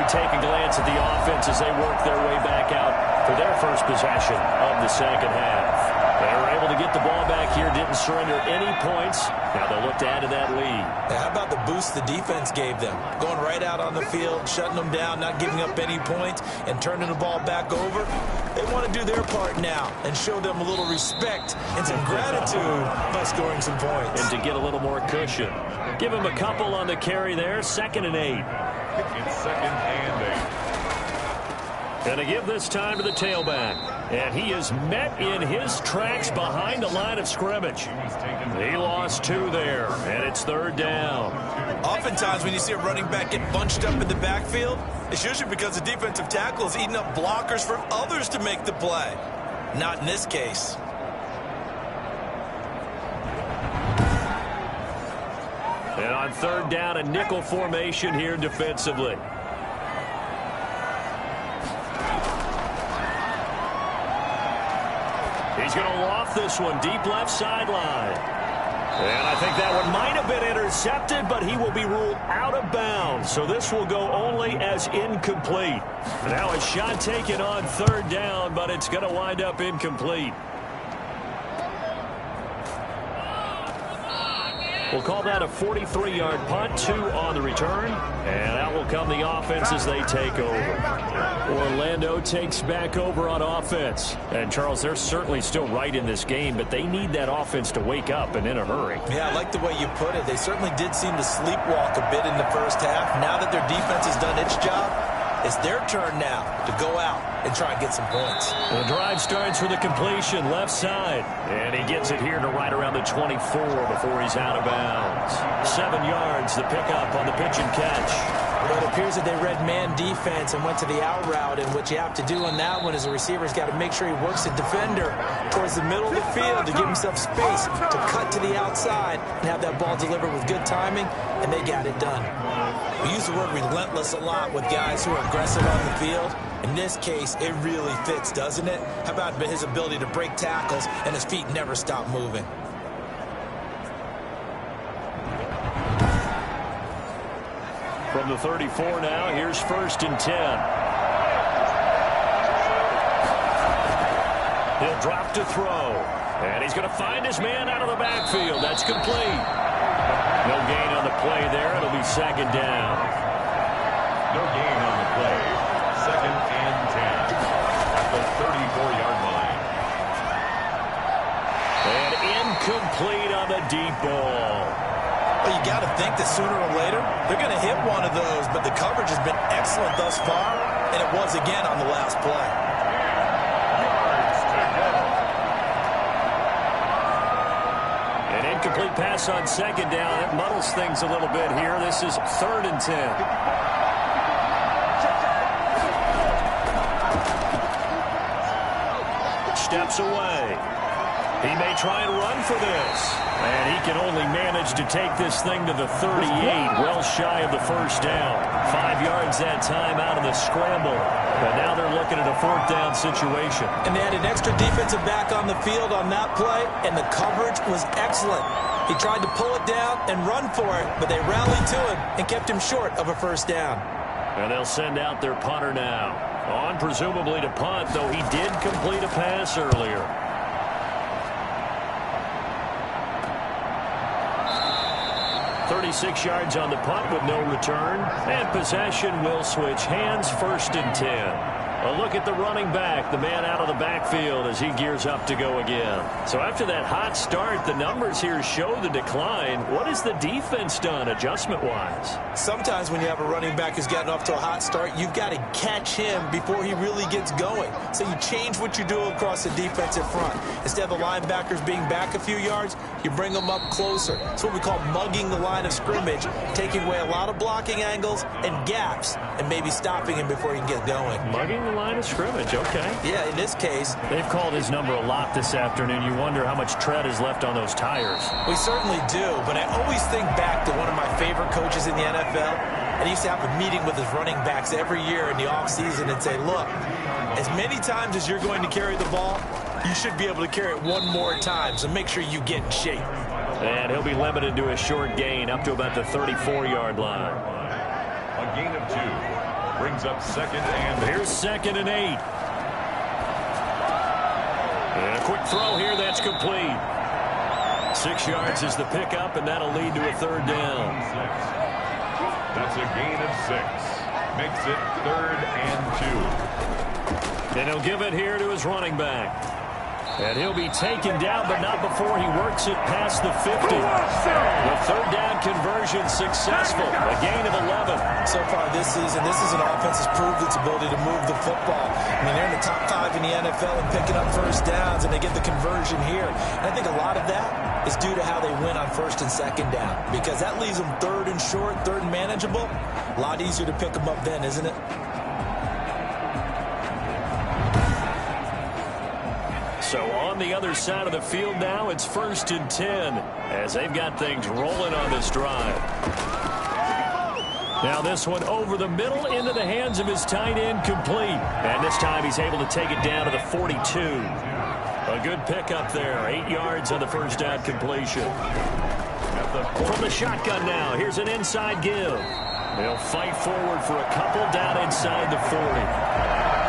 Take a glance at the offense as they work their way back out for their first possession of the second half. They were able to get the ball back here, didn't surrender any points. Now they'll look to add to that lead. How about the boost the defense gave them? Going right out on the field, shutting them down, not giving up any points, and turning the ball back over. They want to do their part now and show them a little respect and some gratitude by scoring some points. And to get a little more cushion. Give him a couple on the carry there, 2nd and 8. It's second and 8. And to give this time to the tailback. And he is met in his tracks behind the line of scrimmage. He lost 2 there, and it's 3rd down. Oftentimes when you see a running back get bunched up in the backfield, it's usually because the defensive tackle is eating up blockers for others to make the play. Not in this case. And on 3rd down, a nickel formation here defensively. He's going to loft this one deep left sideline. And I think that one might have been intercepted, but he will be ruled out of bounds. So this will go only as incomplete. Now a shot taken on 3rd down, but it's going to wind up incomplete. We'll call that a 43-yard punt, 2 on the return. And out will come the offense as they take over. Orlando takes back over on offense. And, Charles, they're certainly still right in this game, but they need that offense to wake up and in a hurry. Yeah, I like the way you put it. They certainly did seem to sleepwalk a bit in the first half. Now that their defense has done its job, It's their turn now to go out and try and get some points. The drive starts with a completion left side. And he gets it here to right around the 24 before he's out of bounds. 7 yards, the pickup on the pitch and catch. Well, it appears that they read man defense and went to the out route, and what you have to do on that one is the receiver's got to make sure he works the defender towards the middle of the field to give himself space to cut to the outside and have that ball delivered with good timing, and they got it done. We use the word relentless a lot with guys who are aggressive on the field. In this case, it really fits, doesn't it? How about his ability to break tackles and his feet never stop moving? From the 34 now, here's 1st and 10. He'll drop to throw. And he's going to find his man out of the backfield. That's complete. No gain on the play there. It'll be 2nd down. No gain on the play. 2nd and 10 at the 34-yard line. And incomplete on the deep ball. Well, you got to think that sooner or later they're going to hit one of those, but the coverage has been excellent thus far, and it was again on the last play. An incomplete pass on 2nd down. It muddles things a little bit here. This is 3rd and 10. Steps away. He may try and run for this. And he can only manage to take this thing to the 38, well shy of the 1st down. 5 yards that time out of the scramble. But now they're looking at a 4th down situation. And they had an extra defensive back on the field on that play, and the coverage was excellent. He tried to pull it down and run for it, but they rallied to him and kept him short of a 1st down. And they'll send out their punter now. On presumably to punt, though he did complete a pass earlier. 36 yards on the punt with no return. And possession will switch hands. 1st and 10. A look at the running back, the man out of the backfield as he gears up to go again. So after that hot start, the numbers here show the decline. What has the defense done adjustment-wise? Sometimes when you have a running back who's gotten off to a hot start, you've got to catch him before he really gets going. So you change what you do across the defensive front. Instead of the linebackers being back a few yards, you bring them up closer. It's what we call mugging the line of scrimmage, taking away a lot of blocking angles and gaps and maybe stopping him before he can get going. Mugging the line of scrimmage, okay. Yeah, in this case, they've called his number a lot this afternoon. You wonder how much tread is left on those tires. We certainly do, but I always think back to one of my favorite coaches in the NFL, and he used to have a meeting with his running backs every year in the offseason and say, look, as many times as you're going to carry the ball, you should be able to carry it one more time, so make sure you get in shape. And he'll be limited to a short gain up to about the 34-yard line. A gain of 2. Brings up 2nd and... Here's 2nd and 8. And a quick throw here, that's complete. 6 yards is the pickup, and that'll lead to a 3rd down. That's a gain of 6. Makes it 3rd and 2. And he'll give it here to his running back. And he'll be taken down, but not before he works it past the 50. The 3rd down conversion successful. A gain of 11. So far this season, this is an offense that's proved its ability to move the football. I mean, they're in the top 5 in the NFL and picking up 1st downs, and they get the conversion here. And I think a lot of that is due to how they win on 1st and 2nd down, because that leaves them 3rd and short, 3rd and manageable. A lot easier to pick them up then, isn't it? So on the other side of the field now, it's 1st and 10 as they've got things rolling on this drive. Now this one over the middle into the hands of his tight end, complete. And this time he's able to take it down to the 42. A good pickup there. 8 yards on the 1st down completion. From the shotgun now, here's an inside give. They'll fight forward for a couple down inside the 40.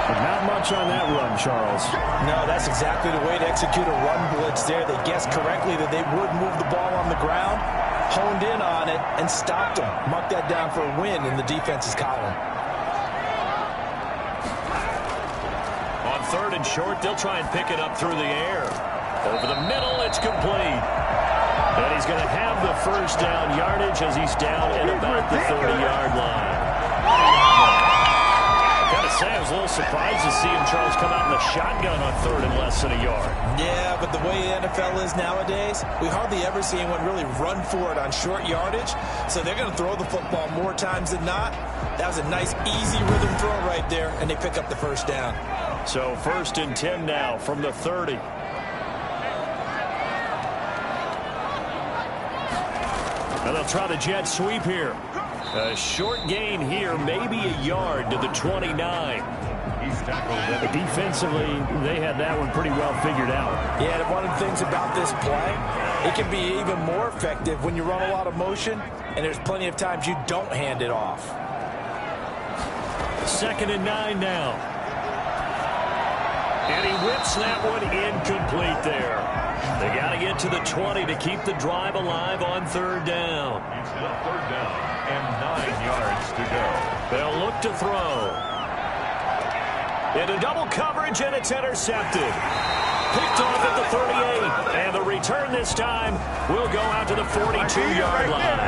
Not much on that run, Charles. No, that's exactly the way to execute a run blitz there. They guessed correctly that they would move the ball on the ground, honed in on it, and stopped them. Mark that down for a win in the defense's column. On 3rd and short, they'll try and pick it up through the air. Over the middle, it's complete. And he's going to have the 1st down yardage as he's down at about the 30-yard line. say I was a little surprised to see him, Charles, come out in the shotgun on third and less than a yard. Yeah, but the way the NFL is nowadays, we hardly ever see anyone really run for it on short yardage. So they're going to throw the football more times than not. That was a nice, easy rhythm throw right there, and they pick up the first down. So 1st and 10 now from the 30. And they'll try the jet sweep here. A short gain here, maybe a yard to the 29. He's tackled. Defensively, they had that one pretty well figured out. Yeah, and one of the things about this play, it can be even more effective when you run a lot of motion, and there's plenty of times you don't hand it off. 2nd and 9 now. And he whips that one incomplete there. They got to get to the 20 to keep the drive alive on 3rd down. It's now 3rd down and 9 yards to go. They'll look to throw. Into double coverage, and it's intercepted. Picked off at the 38. And the return this time will go out to the 42-yard line.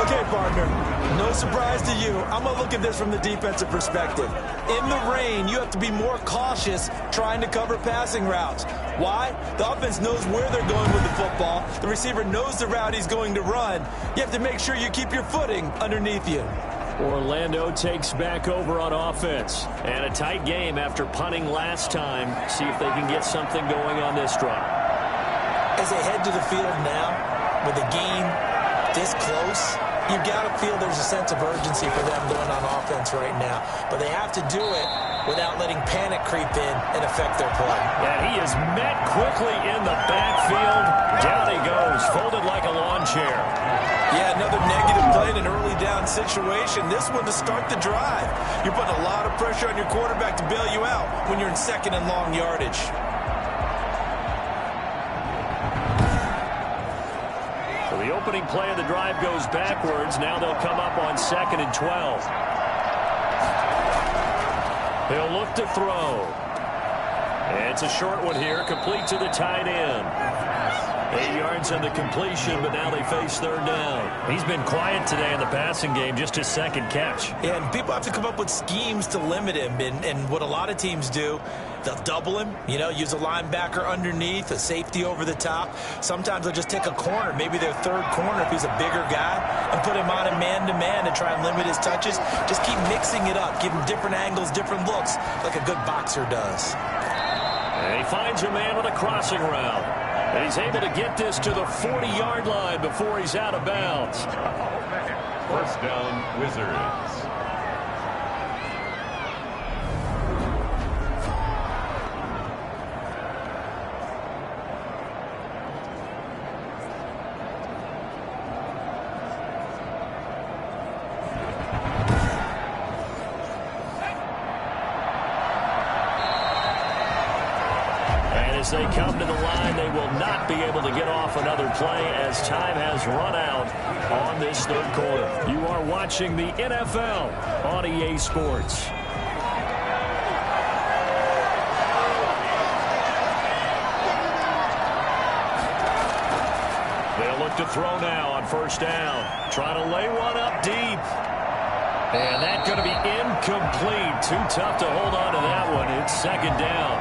Okay, partner, no surprise to you. I'm going to look at this from the defensive perspective. In the rain, you have to be more cautious trying to cover passing routes. Why? The offense knows where they're going with the football. The receiver knows the route he's going to run. You have to make sure you keep your footing underneath you. Orlando takes back over on offense. And a tight game after punting last time. See if they can get something going on this drive. As they head to the field now, with the game this close, you got to feel there's a sense of urgency for them going on offense right now. But they have to do it without letting panic creep in and affect their play. And he is met quickly in the backfield. Down he goes, folded like a lawn chair. Yeah, another negative play in an early down situation. This one to start the drive. You're putting a lot of pressure on your quarterback to bail you out when you're in 2nd and long yardage. So the opening play of the drive goes backwards. Now they'll come up on 2nd and 12. They'll look to throw. And it's a short one here, complete to the tight end. 8 yards on the completion, but now they face 3rd down. He's been quiet today in the passing game, just his 2nd catch. Yeah, and people have to come up with schemes to limit him. And what a lot of teams do, they'll double him, use a linebacker underneath, a safety over the top. Sometimes they'll just take a corner, maybe their 3rd corner if he's a bigger guy, and put him on a man-to-man to try and limit his touches. Just keep mixing it up, give him different angles, different looks, like a good boxer does. And he finds a man with a crossing route. And he's able to get this to the 40-yard line before he's out of bounds. 1st down, Wizards. As they come to the line, they will not be able to get off another play as time has run out on this 3rd quarter. You are watching the NFL on EA Sports. They'll look to throw now on 1st down. Trying to lay one up deep. And that's going to be incomplete. Too tough to hold on to that one. It's 2nd down.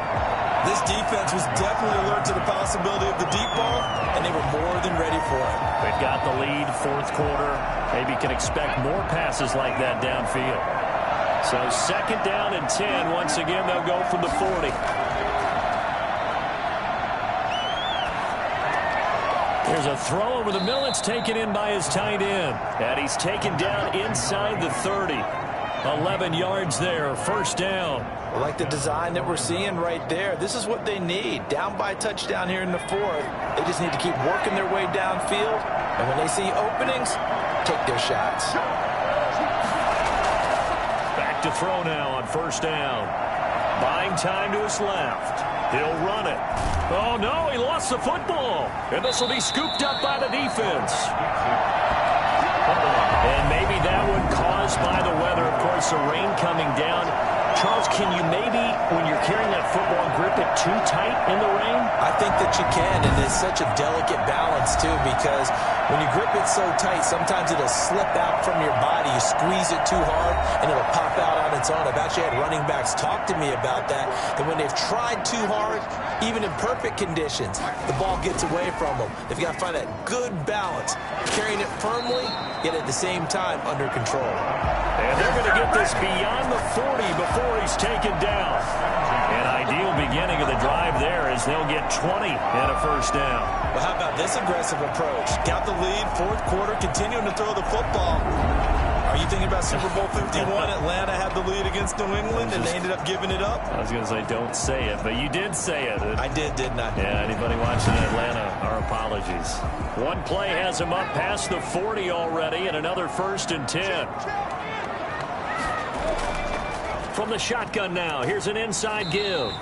This defense was definitely alert to the possibility of the deep ball, and they were more than ready for it. They've got the lead, 4th quarter. Maybe can expect more passes like that downfield. So 2nd down and 10. Once again, they'll go from the 40. There's a throw over the middle. It's taken in by his tight end. And he's taken down inside the 30. 11 yards there, 1st down. I like the design that we're seeing right there. This is what they need. Down by a touchdown here in the 4th. They just need to keep working their way downfield. And when they see openings, take their shots. Back to throw now on 1st down. Buying time to his left. He'll run it. Oh, no, he lost the football. And this will be scooped up by the defense. And maybe that one caused by the weather. Of course, the rain coming down. Charles, can you maybe, when you're carrying that football, grip it too tight in the rain? I think that you can, and it's such a delicate balance, too, because when you grip it so tight, sometimes it'll slip out from your body. You squeeze it too hard, and it'll pop out on its own. I've actually had running backs talk to me about that when they've tried too hard, even in perfect conditions, the ball gets away from them. They've got to find that good balance, carrying it firmly, yet at the same time under control. And they're going to get this beyond the 40 before he's taken down. An ideal beginning of the drive there as they'll get 20 and a first down. Well, how about this aggressive approach? Got the lead, fourth quarter, continuing to throw the football. Are you thinking about Super Bowl 51? Atlanta had the lead against New England, and they ended up giving it up? I was going to say, don't say it, but you did say it. I did, didn't I? Yeah, anybody watching Atlanta, our apologies. One play has him up past the 40 already, and another 1st and 10. From the shotgun now, here's an inside give.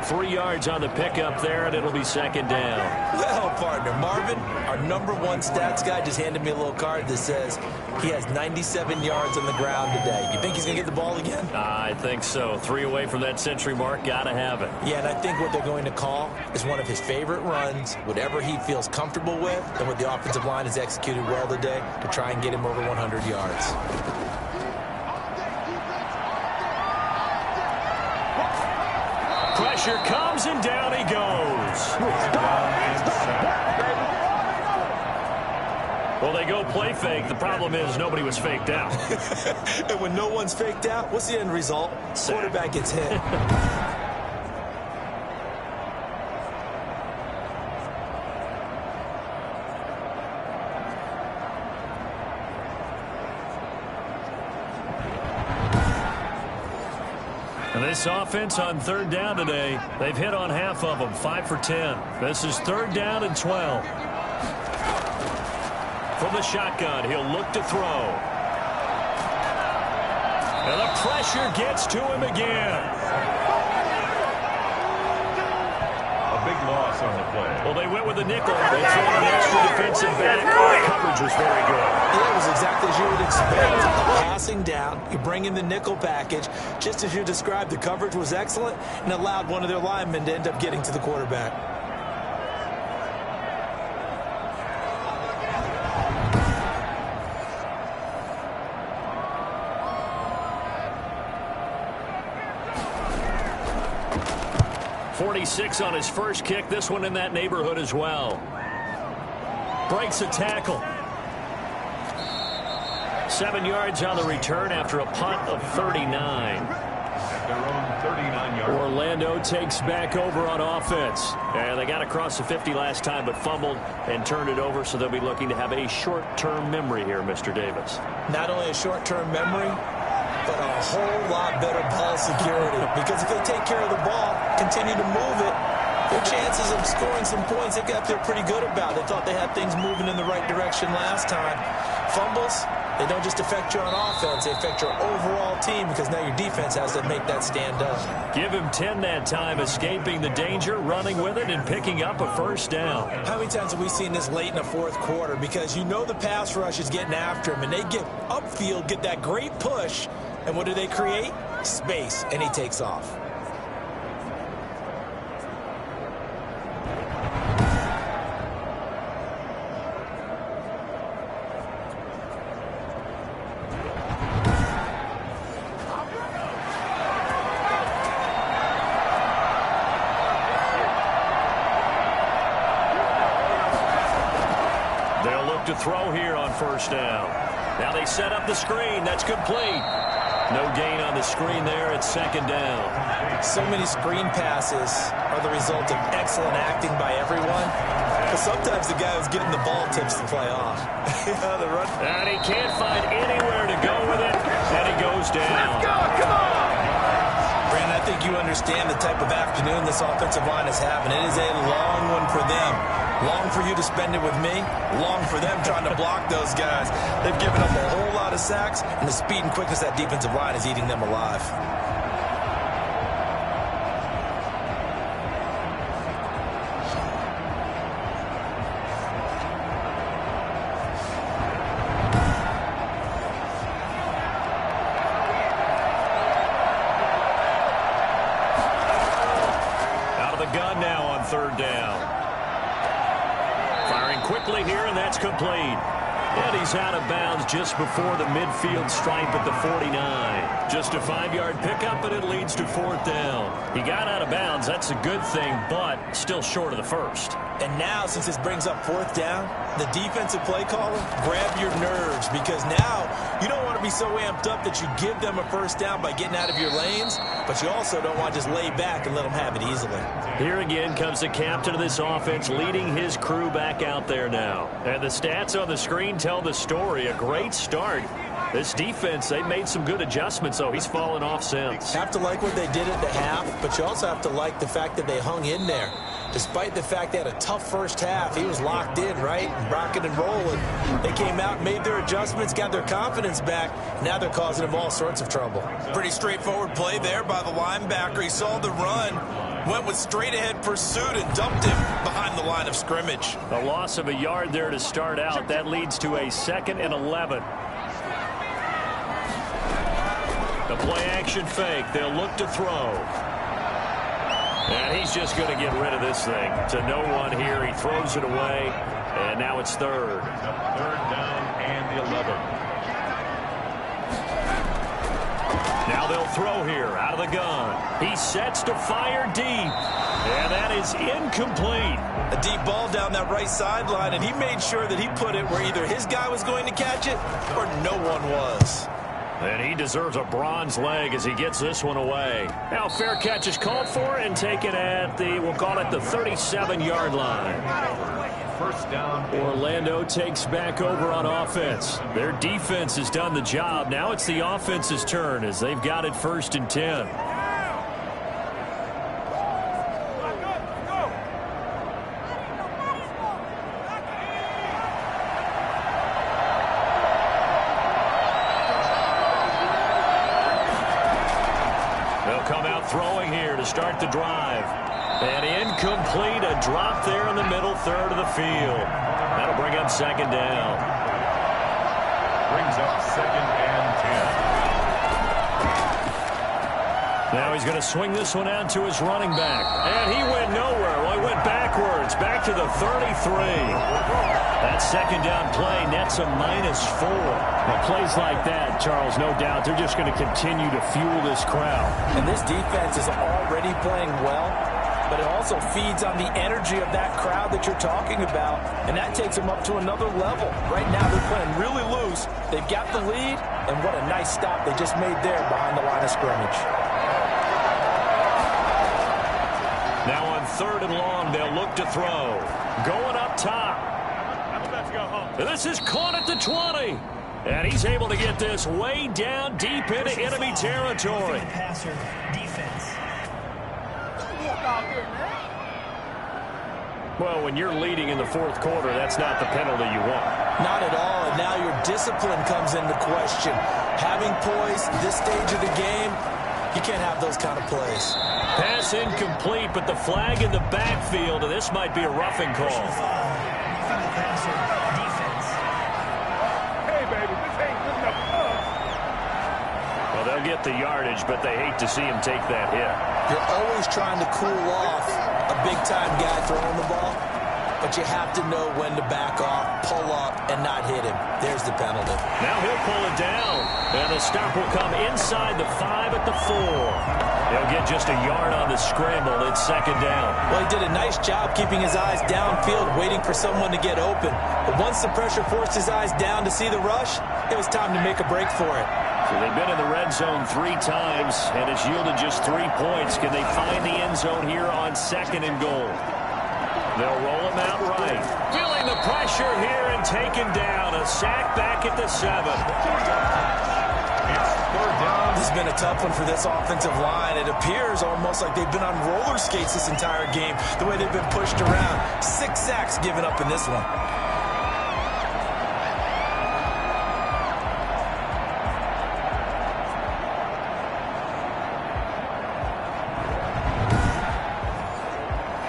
3 yards on the pickup there, and it'll be 2nd down. Well, partner, Marvin, our #1 stats guy, just handed me a little card that says he has 97 yards on the ground today. You think he's going to get the ball again? I think so. 3 away from that century mark. Got to have it. Yeah, and I think what they're going to call is one of his favorite runs, whatever he feels comfortable with, and what the offensive line has executed well today to try and get him over 100 yards. Pressure comes, and down he goes. Well, they go play fake. The problem is nobody was faked out. And when no one's faked out, what's the end result? Quarterback gets hit. And this offense on 3rd down today, they've hit on half of them, 5 for 10. This is 3rd down and 12. From the shotgun, he'll look to throw. And the pressure gets to him again. A big loss on the play. Well, they went with a nickel. They threw an extra defensive back. The coverage was very good. Yeah, it was exactly as you would expect. Passing down, you bring in the nickel package. Just as you described, the coverage was excellent and allowed one of their linemen to end up getting to the quarterback. .46 on his first kick. This one in that neighborhood as well. Breaks a tackle. 7 yards on the return after a punt of 39. At their own 39-yard. Orlando takes back over on offense. And they got across the 50 last time, but fumbled and turned it over, so they'll be looking to have a short-term memory here, Mr. Davis. Not only a short-term memory, but a whole lot better ball security. Because if they take care of the ball, continue to move it, their chances of scoring some points, they've got to feel pretty good about. They thought they had things moving in the right direction last time. Fumbles, they don't just affect you on offense, they affect your overall team because now your defense has to make that stand up. Give him 10 that time, escaping the danger, running with it, and picking up a first down. How many times have we seen this late in the fourth quarter? Because you know the pass rush is getting after him, and they get upfield, get that great push, and what do they create? Space, and he takes off. To throw here on first down. Now they set up the screen. That's complete. No gain on the screen there. It's 2nd down. So many screen passes are the result of excellent acting by everyone. But sometimes the guy who's getting the ball tips the play off. The run. And he can't find anywhere to go with it. And he goes down. Let's go. Come on. Brandon, I think you understand the type of afternoon this offensive line is having. It is a long one for them. Long for you to spend it with me. Long for them trying to block those guys. They've given up a whole lot of sacks, and the speed and quickness of that defensive line is eating them alive. Out of the gun now on 3rd down. Firing quickly here, and that's complete. And he's out of bounds just before the midfield stripe at the 49. Just a 5-yard pickup, and it leads to 4th down. He got out of bounds. That's a good thing, but still short of the first. And now, since this brings up 4th down, the defensive play caller, grab your nerves, because now you don't want to be so amped up that you give them a 1st down by getting out of your lanes, but you also don't want to just lay back and let them have it easily. Here again comes the captain of this offense leading his crew back out there now. And the stats on the screen tell the story. A great start. This defense, they've made some good adjustments, though. He's fallen off since. Have to like what they did at the half, but you also have to like the fact that they hung in there. Despite the fact they had a tough first half, he was locked in, right? Rocking and rolling. They came out, made their adjustments, got their confidence back. Now they're causing him all sorts of trouble. Pretty straightforward play there by the linebacker. He saw the run, went with straight-ahead pursuit, and dumped him behind the line of scrimmage. A loss of a yard there to start out. That leads to a 2nd and 11. The play-action fake. They'll look to throw. And he's just going to get rid of this thing. To no one here. He throws it away. And now it's 3rd. 3rd down and 11. Now they'll throw here out of the gun. He sets to fire deep. And that is incomplete. A deep ball down that right sideline, and he made sure that he put it where either his guy was going to catch it or no one was. And he deserves a bronze leg as he gets this one away. Now fair catch is called for and taken at the, we'll call it the 37-yard line. 1st down. Orlando takes back over on offense. Their defense has done the job. Now it's the offense's turn as they've got it 1st and 10. Throwing here to start the drive. And incomplete, a drop there in the middle 3rd of the field. That'll bring up 2nd down. Brings up 2nd and 10. Now he's going to swing this one out to his running back. And he went nowhere. Well, he went backwards, back to the 33. That 2nd down play nets a -4. Well, plays like that, Charles, no doubt, they're just going to continue to fuel this crowd. And this defense is already playing well, but it also feeds on the energy of that crowd that you're talking about, and that takes them up to another level. Right now they're playing really loose. They've got the lead, and what a nice stop they just made there behind the line of scrimmage. Now on 3rd and long, they'll look to throw. Going up top. This is caught at the 20. And he's able to get this way down deep into enemy territory. Well, when you're leading in the 4th quarter, that's not the penalty you want. Not at all, and now your discipline comes into question. Having poise this stage of the game, you can't have those kind of plays. Pass incomplete, but the flag in the backfield, and this might be a roughing call. Well, they'll get the yardage, but they hate to see him take that hit. You're always trying to cool off a big-time guy throwing the ball, but you have to know when to back off, pull up, and not hit him. There's the penalty. Now he'll pull it down, and the stop will come inside the 5 at the 4. He'll get just a yard on the scramble. It's 2nd down. Well, he did a nice job keeping his eyes downfield, waiting for someone to get open. But once the pressure forced his eyes down to see the rush, it was time to make a break for it. So they've been in the red zone 3 times, and it's yielded just 3 points. Can they find the end zone here on 2nd and goal? They'll roll him out right. Feeling the pressure here and taken down. A sack back at the 7. It's 3rd down. This has been a tough one for this offensive line. It appears almost like they've been on roller skates this entire game, the way they've been pushed around. 6 sacks given up in this one.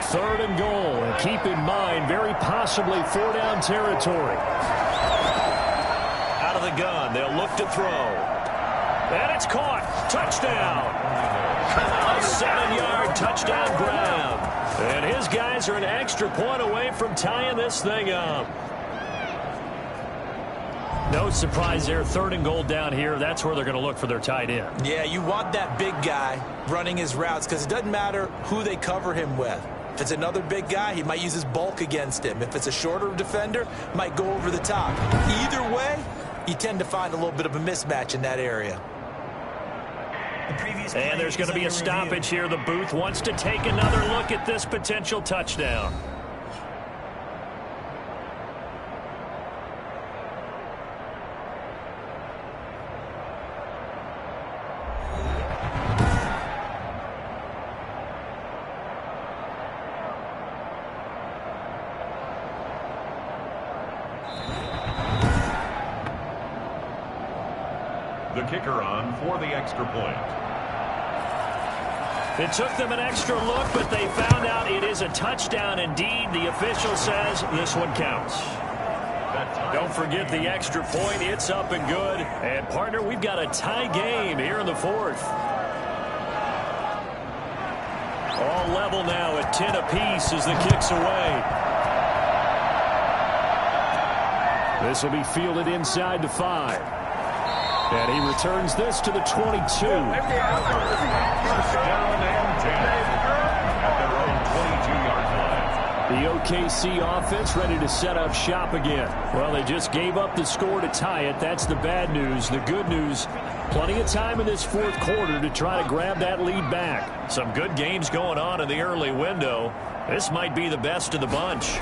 Third and goal, and keep in mind, very possibly 4-down territory. Out of the gun, they'll look to throw. And it's caught. Touchdown. A 7-yard touchdown grab. And his guys are an extra point away from tying this thing up. No surprise there. 3rd and goal down here. That's where they're going to look for their tight end. Yeah, you want that big guy running his routes because it doesn't matter who they cover him with. If it's another big guy, he might use his bulk against him. If it's a shorter defender, might go over the top. Either way, you tend to find a little bit of a mismatch in that area. And there's going to be a stoppage here. The booth wants to take another look at this potential touchdown. The kicker on for the extra point. It took them an extra look, but they found out it is a touchdown indeed. The official says this one counts. Don't forget the extra point. It's up and good. And, partner, we've got a tie game here in the 4th. All level now at 10 apiece as the kick's away. This will be fielded inside the 5. And he returns this to the 22. First down and 10 at their own 22-yard line. The OKC offense ready to set up shop again. Well, they just gave up the score to tie it. That's the bad news. The good news, plenty of time in this 4th quarter to try to grab that lead back. Some good games going on in the early window. This might be the best of the bunch.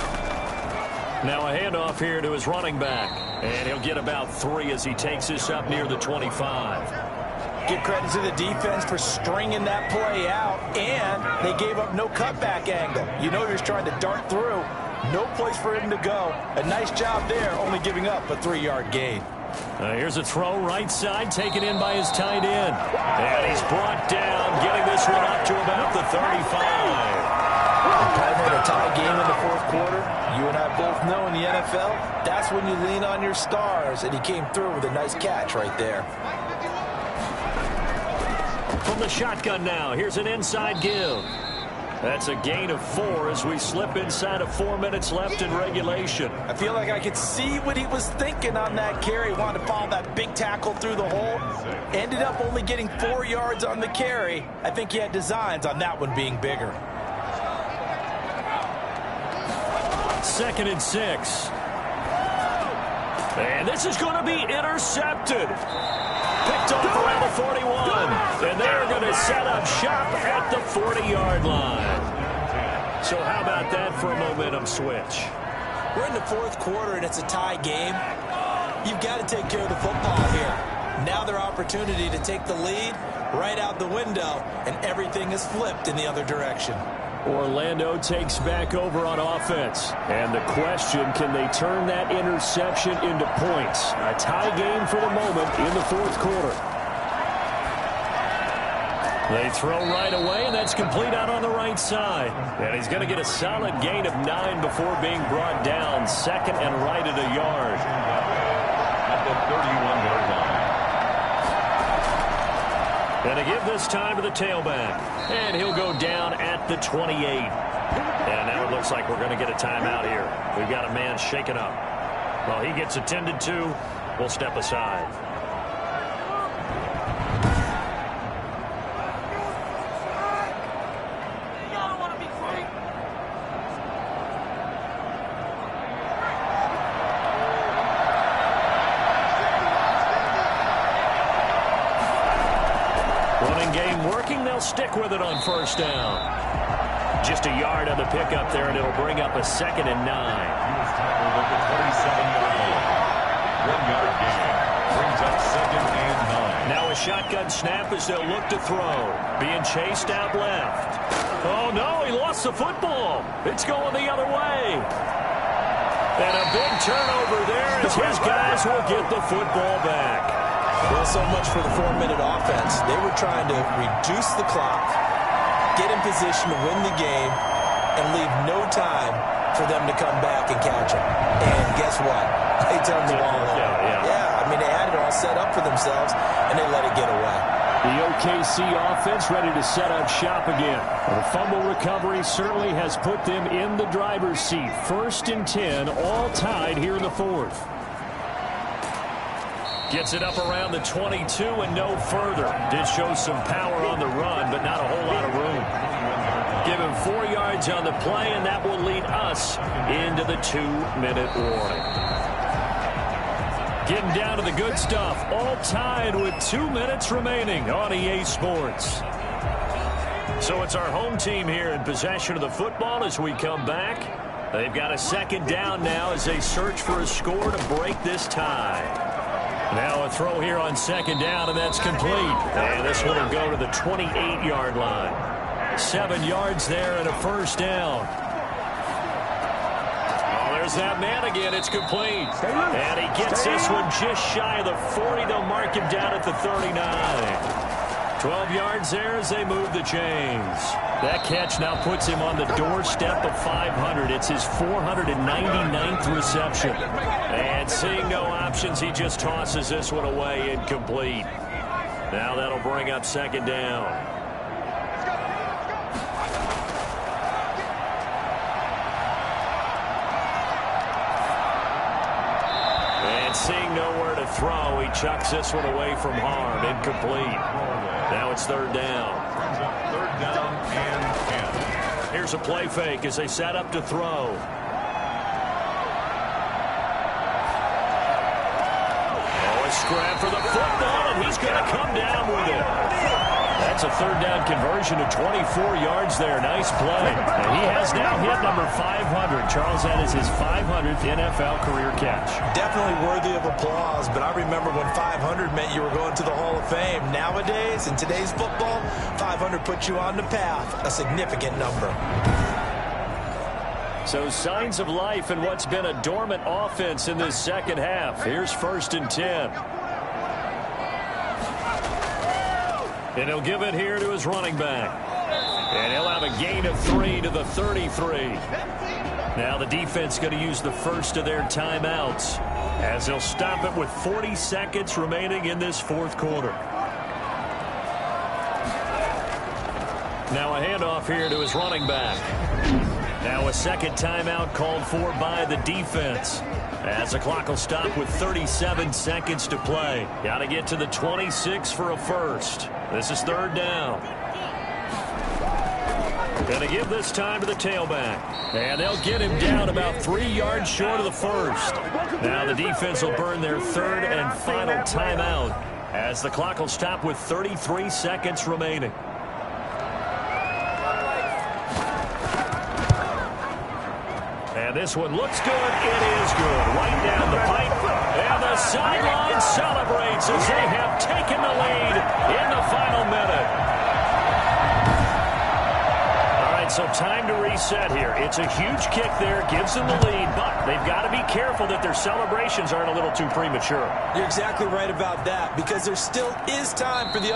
Now a handoff here to his running back. And he'll get about 3 as he takes this up near the 25. Give credit to the defense for stringing that play out, and they gave up no cutback angle. You know he was trying to dart through. No place for him to go. A nice job there, only giving up a 3-yard gain. Here's a throw right side, taken in by his tight end. And he's brought down, getting this one up to about the 35. Partner, a tie game in the 4th quarter. You and I both know in the NFL, that's when you lean on your stars, and he came through with a nice catch right there. From the shotgun now, here's an inside give. That's a gain of 4 as we slip inside of 4 minutes left in regulation. I feel like I could see what he was thinking on that carry. Wanted to follow that big tackle through the hole. Ended up only getting 4 yards on the carry. I think he had designs on that one being bigger. 2nd and 6. And this is going to be intercepted. Picked off around the 41. And they're going to set up shop at the 40-yard line. So how about that for a momentum switch? We're in the 4th quarter, and it's a tie game. You've got to take care of the football here. Now their opportunity to take the lead right out the window, and everything is flipped in the other direction. Orlando takes back over on offense. And the question, can they turn that interception into points? A tie game for the moment in the 4th quarter. They throw right away, and that's complete out on the right side. And he's going to get a solid gain of 9 before being brought down. 2nd and right at a yard. At the 31-yard line. And to give this time to the tailback. And he'll go down at the 28. And now it looks like we're going to get a timeout here. We've got a man shaken up. Well, he gets attended to. We'll step aside. Stick with it on 1st down. Just a yard on the pickup there, and it'll bring up a 2nd and 9. He was tackled at the 27-yard line. 1-yard gain. Brings up 2nd and 9. Now a shotgun snap as they'll look to throw. Being chased out left. Oh, no, he lost the football. It's going the other way. And a big turnover there as his guys will get the football back. Well, so much for the 4-minute offense. They were trying to reduce the clock, get in position to win the game, and leave no time for them to come back and catch them. And guess what? They turned the ball over. Yeah, I mean, they had it all set up for themselves, and they let it get away. The OKC offense ready to set up shop again. The fumble recovery certainly has put them in the driver's seat. 1st and 10, all tied here in the 4th. Gets it up around the 22 and no further. Did show some power on the run, but not a whole lot of room. Give him 4 yards on the play, and that will lead us into the 2-minute warning. Getting down to the good stuff. All tied with 2 minutes remaining on EA Sports. So it's our home team here in possession of the football as we come back. They've got a second down now as they search for a score to break this tie. Now a throw here on second down, and that's complete. And this one will go to the 28-yard line. 7 yards there and a first down. Oh, there's that man again. It's complete. And he gets this one just shy of the 40. They'll mark him down at the 39. 12 yards there as they move the chains. That catch now puts him on the doorstep of 500. It's his 499th reception. And seeing no options, he just tosses this one away incomplete. Now that'll bring up second down. And seeing nowhere to throw, he chucks this one away from harm. Incomplete. Now it's third down. Third down and 10. Here's a play fake as they set up to throw. Oh, a scrap for the football, and he's going to come down with it. That's a third down conversion to 24 yards there. Nice play. And he has now hit number 500. Charles, that is his 500th NFL career catch. Definitely worthy of applause, but I remember when 500 meant you were going to the Hall of Fame. Nowadays, in today's football, 500 puts you on the path, a significant number. So signs of life in what's been a dormant offense in this second half. Here's 1st and 10. And he'll give it here to his running back. And he'll have a gain of 3 to the 33. Now the defense going to use the first of their timeouts as they'll stop it with 40 seconds remaining in this fourth quarter. Now a handoff here to his running back. Now a second timeout called for by the defense. As the clock will stop with 37 seconds to play. Got to get to the 26 for a first. This is third down. Going to give this time to the tailback. And they'll get him down about 3 yards short of the first. Now the defense will burn their third and final timeout as the clock will stop with 33 seconds remaining. And this one looks good. It is good. Right down the pipe. And the sideline celebrates as they have taken the lead in the final minute. All right, so time to reset here. It's a huge kick there. Gives them the lead, but they've got to be careful that their celebrations aren't a little too premature. You're exactly right about that, because there still is time for the